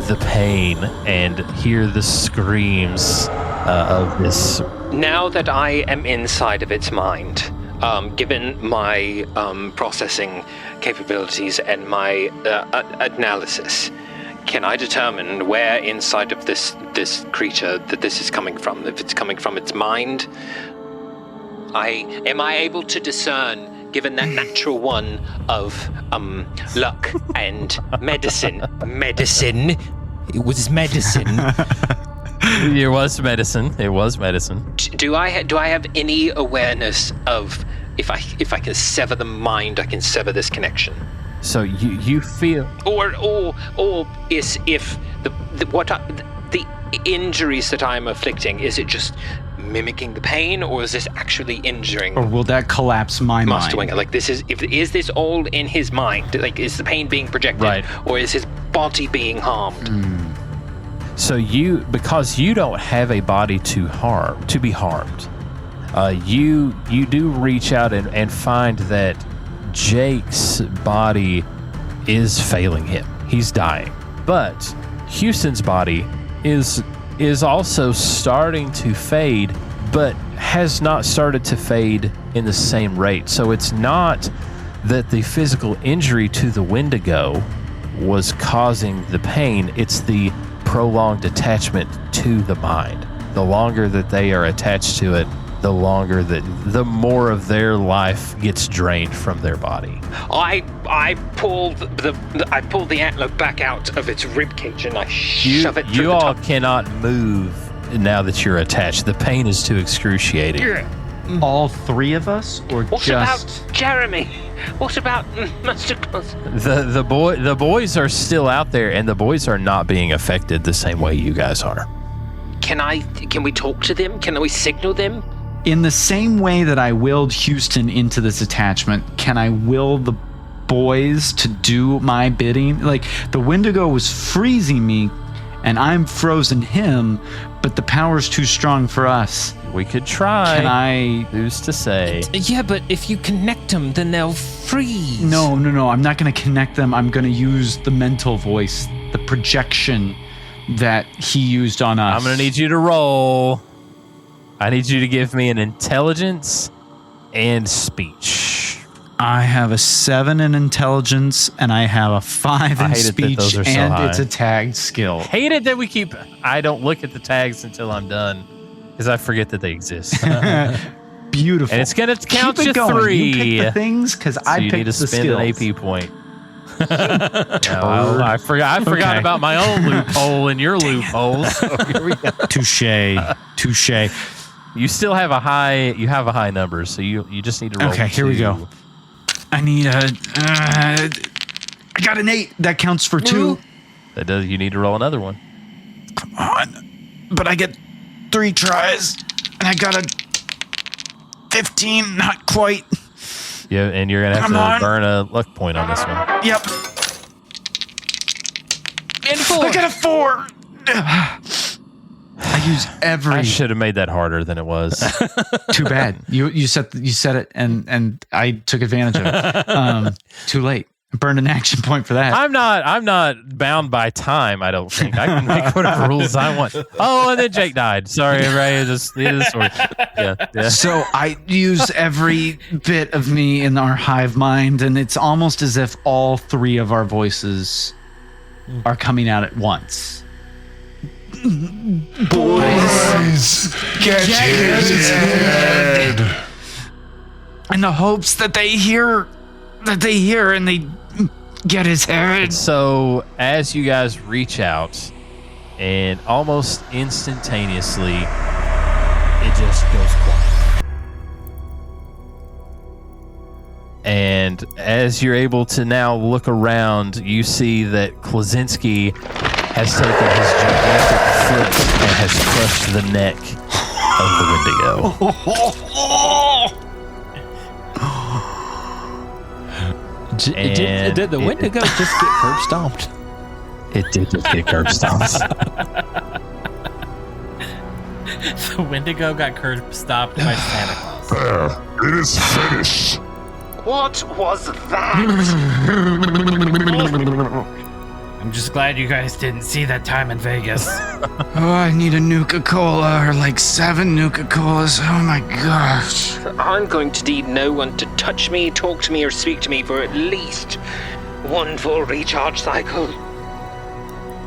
the pain and hear the screams of this. Now that I am inside of its mind, given my processing capabilities and my analysis, can I determine where inside of this creature that this is coming from? If it's coming from its mind, am I able to discern, given that natural 1 of luck and medicine? Medicine. It was medicine. It was medicine. It was medicine. Do I have any awareness of if I can sever the mind, I can sever this connection? So you feel, or is if the injuries that I'm afflicting, is it just mimicking the pain, or is this actually injuring? Or will that collapse my Master mind? Winger? Like, is this all in his mind? Like, is the pain being projected, right, or is his body being harmed? So because you don't have a body to be harmed, you do reach out and find that Jake's body is failing him. He's dying. But Houston's body is also starting to fade, but has not started to fade in the same rate. So it's not that the physical injury to the Wendigo was causing the pain, it's the prolonged attachment to the mind. The longer that they are attached to it, the more of their life gets drained from their body. I pull the antler back out of its ribcage and I shove it through You the all top. cannot move now that you're attached. The pain is too excruciating. All 3 of us, or What just about Jeremy? What about Master Claus? The boys are still out there, and the boys are not being affected the same way you guys are. Can we talk to them? Can we signal them? in the same way that I willed Houston into this attachment? Can I will the boys to do my bidding? Like, the Wendigo was freezing me, and I'm frozen him, but the power's too strong for us. We could try. Can I... Who's to say? Yeah, but if you connect them, then they'll freeze. No. I'm not going to connect them. I'm going to use the mental voice, the projection, that he used on us. I'm going to need you to roll. I need you to give me an intelligence and speech. I have a 7 in intelligence, and I have a 5 in speech, and it's a tagged skill. Hate it that we keep... I don't look at the tags until I'm done, because I forget that they exist. Beautiful. And it's going to count to going. 3. You pick the things, because so I you picked need to the spend skills. an AP point. I forgot about my own loophole in your loophole. So here we go. Touche. You still have a high number, so you just need to roll. Okay, here we go. I need I got an 8. That counts for 2. That does. You need to roll another one. Come on. But I get 3 tries, and I got a 15. Not quite. Yeah, and you're gonna have to burn a luck point on this one. Yep. And 4. I got a 4. I use every. I should have made that harder than it was. Too bad. You said it, and I took advantage of it. Too late. Burned an action point for that. I'm not bound by time. I don't think I can make whatever rules I want. Oh, and then Jake died. Sorry, right? Yeah. So I use every bit of me in our hive mind, and it's almost as if all 3 of our voices are coming out at once. Boys, get his head. In the hopes that they hear and they get his head. So as you guys reach out, and almost instantaneously, it just goes quiet. And as you're able to now look around, you see that Klaczynski has taken his gigantic foot and has crushed the neck of the Wendigo. Did the Wendigo just get curb stomped? It did just get curb stomped. The Wendigo got curb stopped by Santa Claus. There, it is finished. What was that? I'm just glad you guys didn't see that time in Vegas. Oh, I need a Nuka-Cola, or like 7 Nuka-Colas. Oh my gosh. I'm going to need no one to touch me, talk to me, or speak to me for at least 1 full recharge cycle.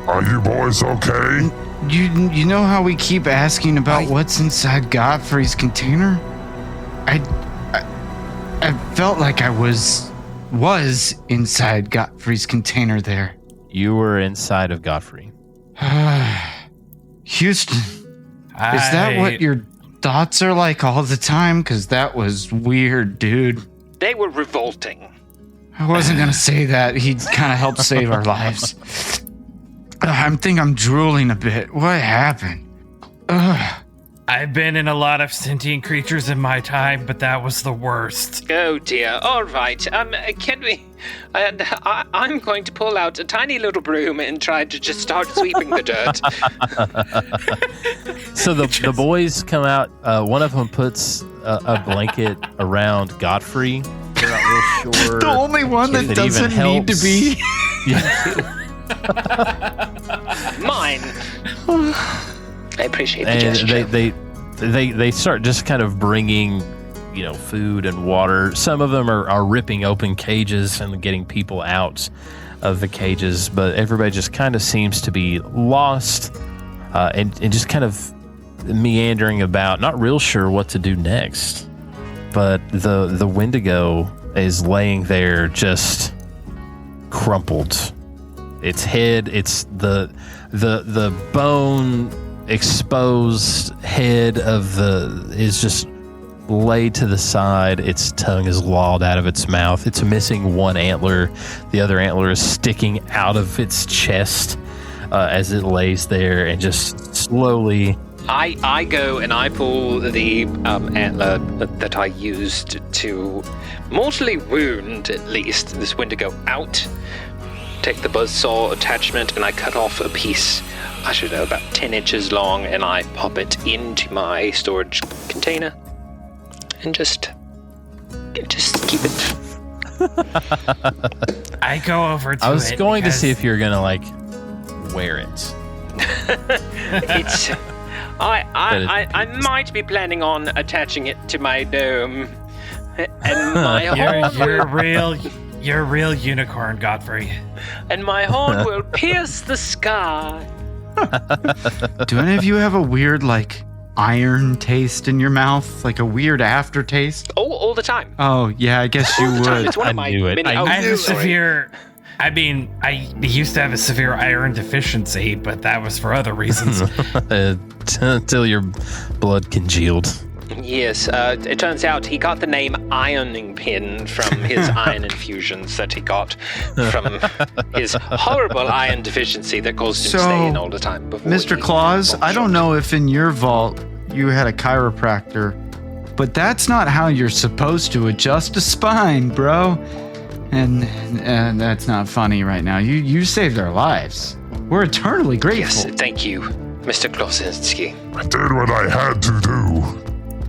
Are you boys okay? You know how we keep asking about what's inside Gotfree's container? I felt like I was inside Gotfree's container there. You were inside of Gotfree. Houston, is that what your thoughts are like all the time? Because that was weird, dude. They were revolting. I wasn't going to say that. He kind of helped save our lives. I think I'm drooling a bit. What happened? I've been in a lot of sentient creatures in my time, but that was the worst. Oh dear. All right. Can we? I'm going to pull out a tiny little broom and try to just start sweeping the dirt. So the boys come out. One of them puts a blanket around Gotfree. They're not real sure. The only one that if it doesn't even need to be. Mine. I appreciate the gesture. And they start just kind of bringing, food and water. Some of them are ripping open cages and getting people out of the cages, but everybody just kind of seems to be lost and just kind of meandering about, not real sure what to do next. But the Wendigo is laying there just crumpled. Its head, it's the bone exposed head is just laid to the side. Its tongue is lolled out of its mouth. It's missing one antler. The other antler is sticking out of its chest as it lays there and just slowly. I go and I pull the antler that I used to mortally wound, at least, this Wendigo out. Take the buzzsaw attachment and I cut off a piece, I should know, about 10 inches long, and I pop it into my storage container and just keep it. I go over to it. I was going to see if you're gonna wear it. It's. I might be planning on attaching it to my dome, and my horn. You're a real unicorn, Gotfree. And my horn will pierce the sky. Do any of you have a weird, like, iron taste in your mouth? Like a weird aftertaste? Oh, all the time. Oh, yeah, I guess you All the time. would. It's one of my knew it. many. I have a sorry. severe. I mean, I used to have a severe iron deficiency, but that was for other reasons. Until your blood congealed. Yes, it turns out he got the name Ironing Pin from his iron infusions that he got from his horrible iron deficiency that caused him to stay in all the time. Mr. Claus, I don't know if in your vault you had a chiropractor, but that's not how you're supposed to adjust a spine, bro. And that's not funny right now. You saved our lives. We're eternally grateful. Yes, thank you, Mr. Klosinski. I did what I had to do.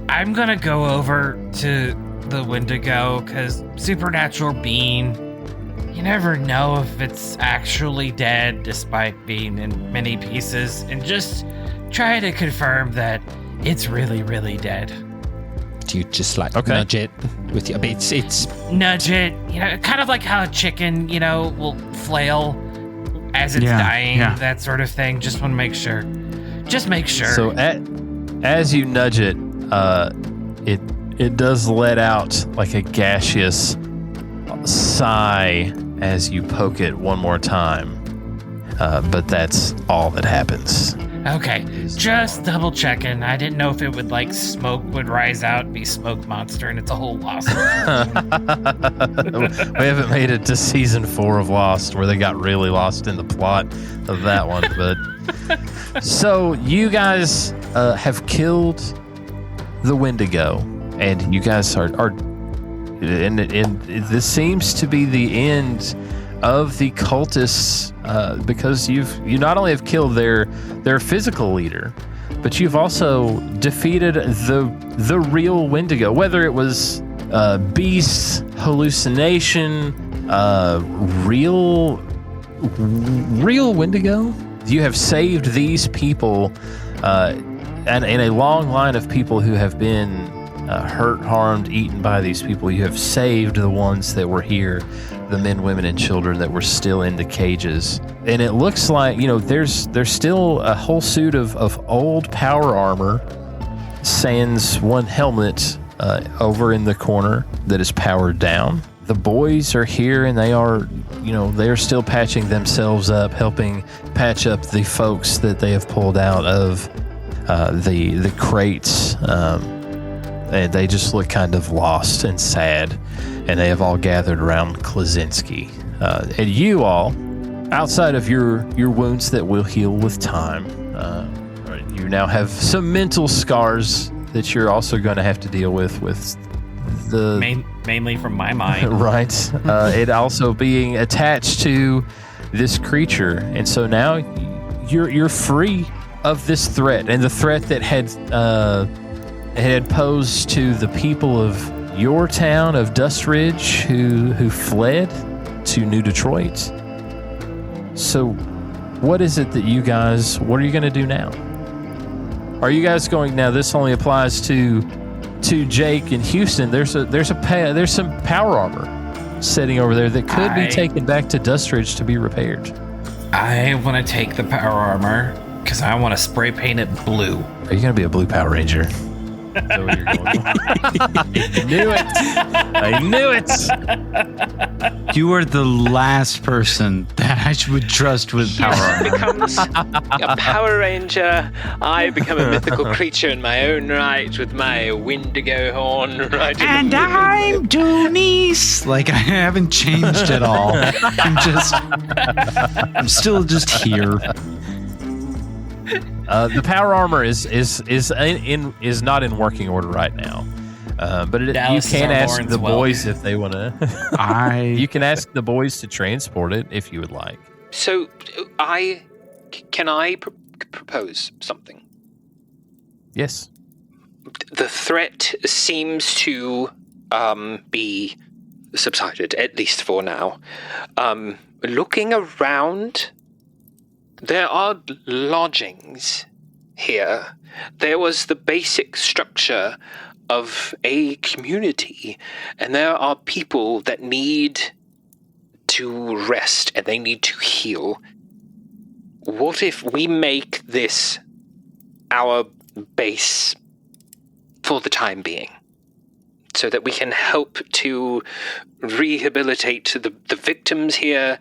I'm gonna go over to the Wendigo, because supernatural being, you never know if it's actually dead despite being in many pieces, and just try to confirm that it's really, really dead. Do you just like nudge it with your it's Nudge it, kind of like how a chicken, will flail as it's dying, that sort of thing. Just want to make sure. Just make sure. So as you nudge it, it does let out like a gaseous sigh as you poke it one more time. But that's all that happens. Okay, just double checking. I didn't know if it would smoke would rise out and be smoke monster, and it's a whole loss. We haven't made it to season 4 of Lost, where they got really lost in the plot of that one. But so you guys have killed the Wendigo, and you guys are and this seems to be the end of the cultists, because you not only have killed their physical leader, but you've also defeated the real Wendigo, whether it was beast, hallucination, real Wendigo. You have saved these people, and in a long line of people who have been hurt, harmed, eaten by these people. You have saved the ones that were here, the men, women, and children that were still in the cages. And it looks like, there's still a whole suit of old power armor, sans one helmet over in the corner that is powered down. The boys are here, and they're still patching themselves up, helping patch up the folks that they have pulled out of the crates. And they just look kind of lost and sad, and they have all gathered around Klosinski. And you all, outside of your wounds that will heal with time, you now have some mental scars that you're also going to have to deal with the mainly from my mind. Right. It also being attached to this creature, and so now you're free of this threat, and the threat that had posed to the people of your town of Dust Ridge who fled to New Detroit. So what is it that what are you going to do now? Are you guys going, now this only applies to Jake and Houston. There's some power armor sitting over there that could be taken back to Dust Ridge to be repaired. I want to take the power armor because I want to spray paint it blue. Are you going to be a blue Power Ranger? Is that what you're going for? I knew it. You are the last person that I would trust with power armor. Becomes a Power Ranger. I become a mythical creature in my own right with my Wendigo horn. Right. And I'm Doonice. I haven't changed at all. I'm still just here. The power armor is not in working order right now, but you can ask the boys if they want to. You can ask the boys to transport it if you would like. So, can I propose something? Yes. The threat seems to be subsided, at least for now. Looking around there are lodgings here. There was the basic structure of a community, and there are people that need to rest and they need to heal. What if we make this our base for the time being, so that we can help to rehabilitate the victims here?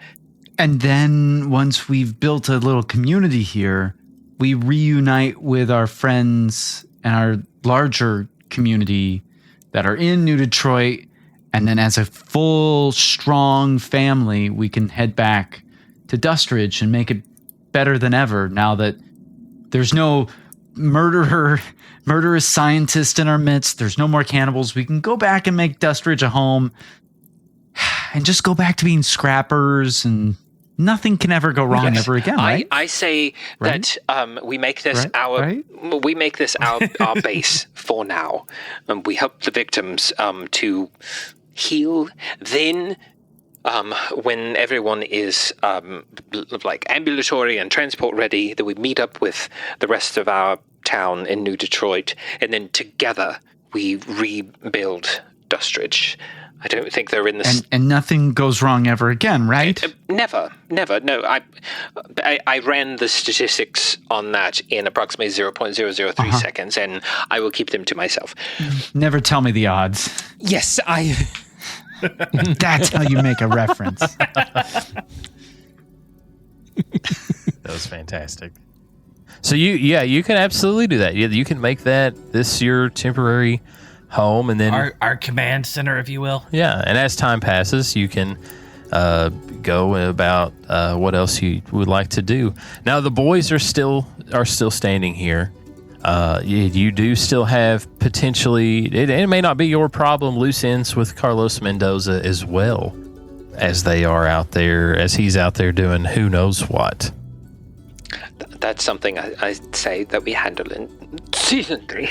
And then once we've built a little community here, we reunite with our friends and our larger community that are in New Detroit. And then as a full, strong family, we can head back to Dustridge and make it better than ever now that there's no murderous scientist in our midst. There's no more cannibals. We can go back and make Dustridge a home and just go back to being scrappers, and nothing can ever go wrong ever again, right? I say that we make this our base for now. We help the victims to heal. Then when everyone is like ambulatory and transport ready, then we meet up with the rest of our town in New Detroit, and then together we rebuild Dustridge. I don't think they're in this. And nothing goes wrong ever again, right? Never. No, I ran the statistics on that in approximately 0.003 seconds, and I will keep them to myself. Never tell me the odds. Yes, That's how you make a reference. That was fantastic. So you can absolutely do that. You can make this your temporary home, and then our command center, if you will. Yeah, and as time passes, you can go about what else you would like to do. Now the boys are still standing here. You do still have potentially, it may not be your problem, loose ends with Carlos Mendoza as well, as they are out there, as he's out there doing who knows what. That's something I say that we handle in season 3.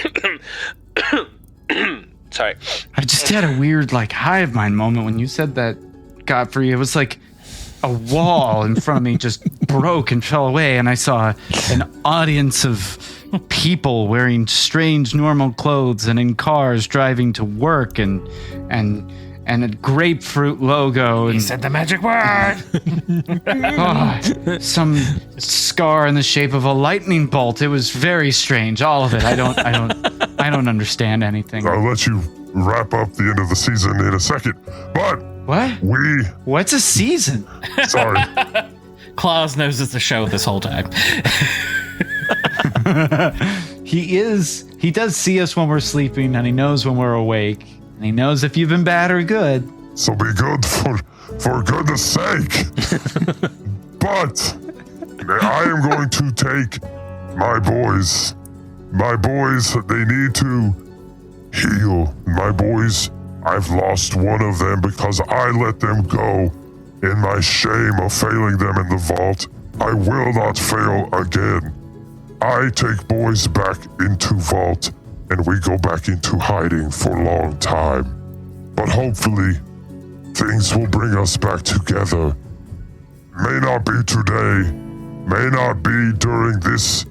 Sorry. I just had a weird hive mind moment when you said that, Gotfree. It was like a wall in front of me just broke and fell away, and I saw an audience of people wearing strange normal clothes and in cars driving to work, and a grapefruit logo. He said the magic word. Some scar in the shape of a lightning bolt. It was very strange. All of it. I don't understand anything. I'll let you wrap up the end of the season in a second. But what? What's a season? Sorry. Claus knows it's a show this whole time. He does see us when we're sleeping, and he knows when we're awake, and he knows if you've been bad or good. So be good for goodness sake. But I am going to take my boys. My boys, they need to heal. My boys, I've lost one of them because I let them go in my shame of failing them in the vault. I will not fail again. I take boys back into vault, and we go back into hiding for a long time. But hopefully, things will bring us back together. May not be today, may not be during this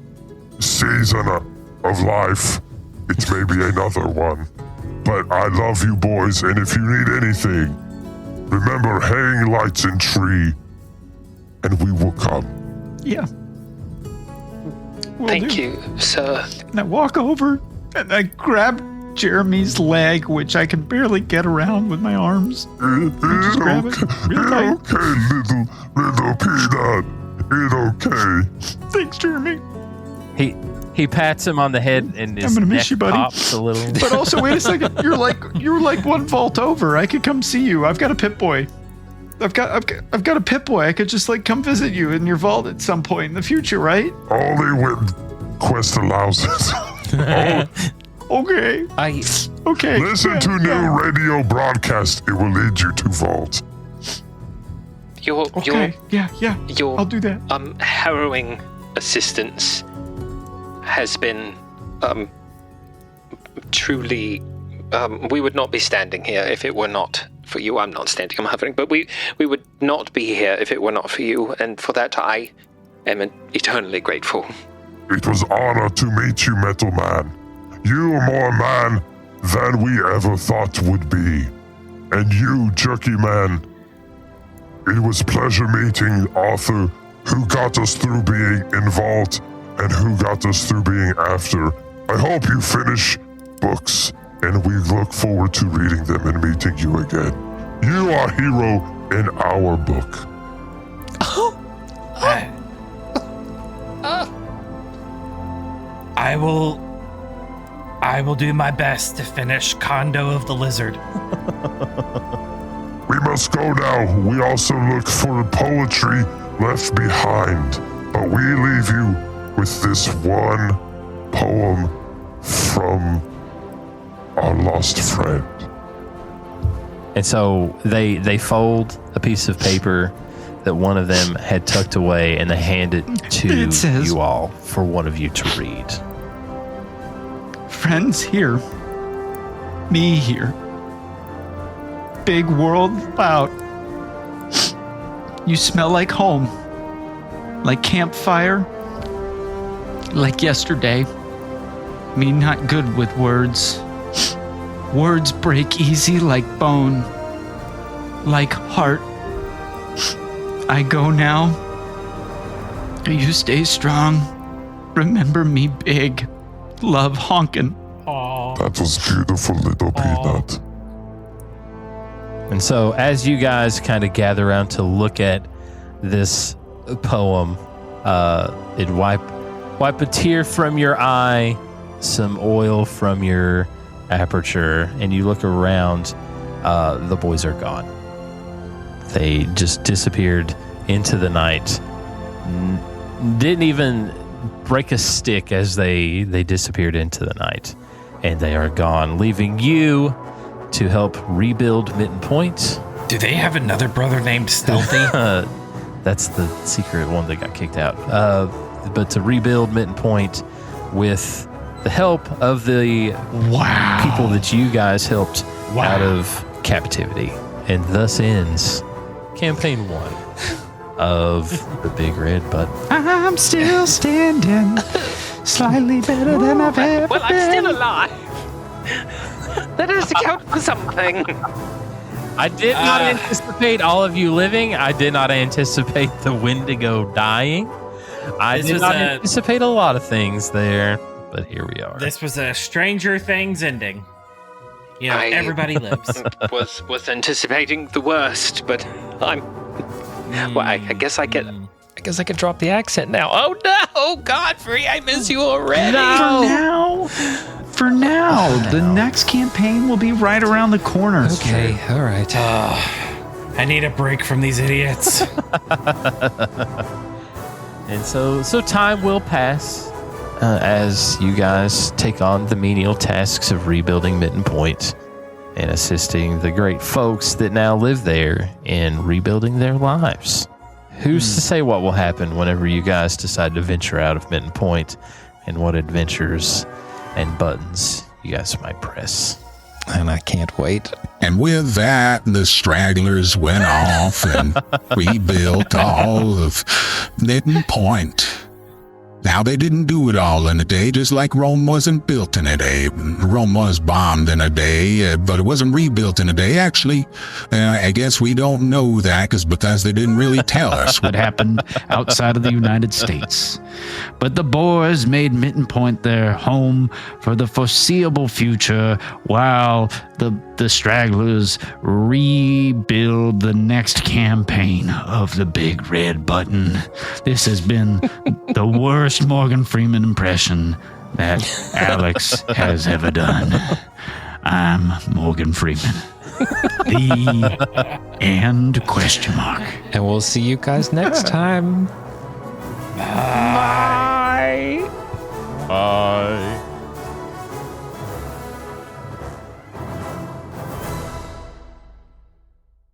season of life. It may be another one. But I love you boys, and if you need anything, remember hang lights in tree, and we will come. Yeah. Thank you, sir. And I walk over and I grab Jeremy's leg, which I can barely get around with my arms. Just grab it real tight. Okay, little peanut. It's okay. Thanks, Jeremy. He pats him on the head, and his I'm gonna neck miss you, buddy. pops a little. But also, wait a second. You're like one vault over. I could come see you. I've got a Pip-Boy. I've got a Pip-Boy. I could just come visit you in your vault at some point in the future, right? Only when Quest allows it. Okay. Okay. Listen to new radio broadcast. It will lead you to vault. Your I'll do that. Harrowing assistance has been truly. We would not be standing here if it were not for you. I'm not standing, I'm hovering, but we would not be here if it were not for you, and for that I am eternally grateful. It was honor to meet you, Metal Man. You are more man than we ever thought would be. And you, Jerky Man, it was pleasure meeting Arthur, who got us through being in Vault and who got us through being after. I hope you finish books, and we look forward to reading them and meeting you again. You are hero in our book. I will do my best to finish Condo of the Lizard. We must go now. We also look for poetry left behind, but we leave you with this one poem from our lost friend. And so they fold a piece of paper that one of them had tucked away, and they hand it to you all for one of you to read. Friends here. Me here. Big world out. You smell like home. Like campfire. Like yesterday. Me not good with words. Words break easy like bone. Like heart. I go now. You stay strong. Remember me big. Love honkin'. That was beautiful, little peanut. And so as you guys kind of gather around to look at this poem, it wipe a tear from your eye, some oil from your aperture, and you look around, the boys are gone. They just disappeared into the night. Didn't even break a stick as they disappeared into the night. And they are gone, leaving you to help rebuild Mitten Point. Do they have another brother named Stealthy? That's the secret one that got kicked out. But to rebuild Mitten Point with the help of the people that you guys helped out of captivity. And thus ends campaign 1 of the Big Red Button. I'm still standing, slightly better than I've ever Well, I'm still alive. That has to count for something. I did not anticipate all of you living. I did not anticipate the Wendigo dying. I did not anticipate a lot of things there, but here we are. This was a Stranger Things ending. You know, everybody lives. was anticipating the worst, but I'm. Well, I guess I could drop the accent now. Oh no, Gotfree, I miss you already. For now, the next campaign will be right around the corner. Okay, all right. I need a break from these idiots. And so time will pass as you guys take on the menial tasks of rebuilding Mitten Point and assisting the great folks that now live there in rebuilding their lives. Who's to say what will happen whenever you guys decide to venture out of Mitten Point, and what adventures and buttons you guys might press. And I can't wait. And with that, the Stragglers went off and rebuilt all of Mitten Point. Now, they didn't do it all in a day, just like Rome wasn't built in a day. Rome was bombed in a day, but it wasn't rebuilt in a day. Actually, I guess we don't know that because they didn't really tell us what happened outside of the United States. But the boys made Mitten Point their home for the foreseeable future while the Stragglers rebuild the next campaign of the Big Red Button. This has been the worst Morgan Freeman impression that Alex has ever done. I'm Morgan Freeman. The end question mark. And we'll see you guys next time. Bye.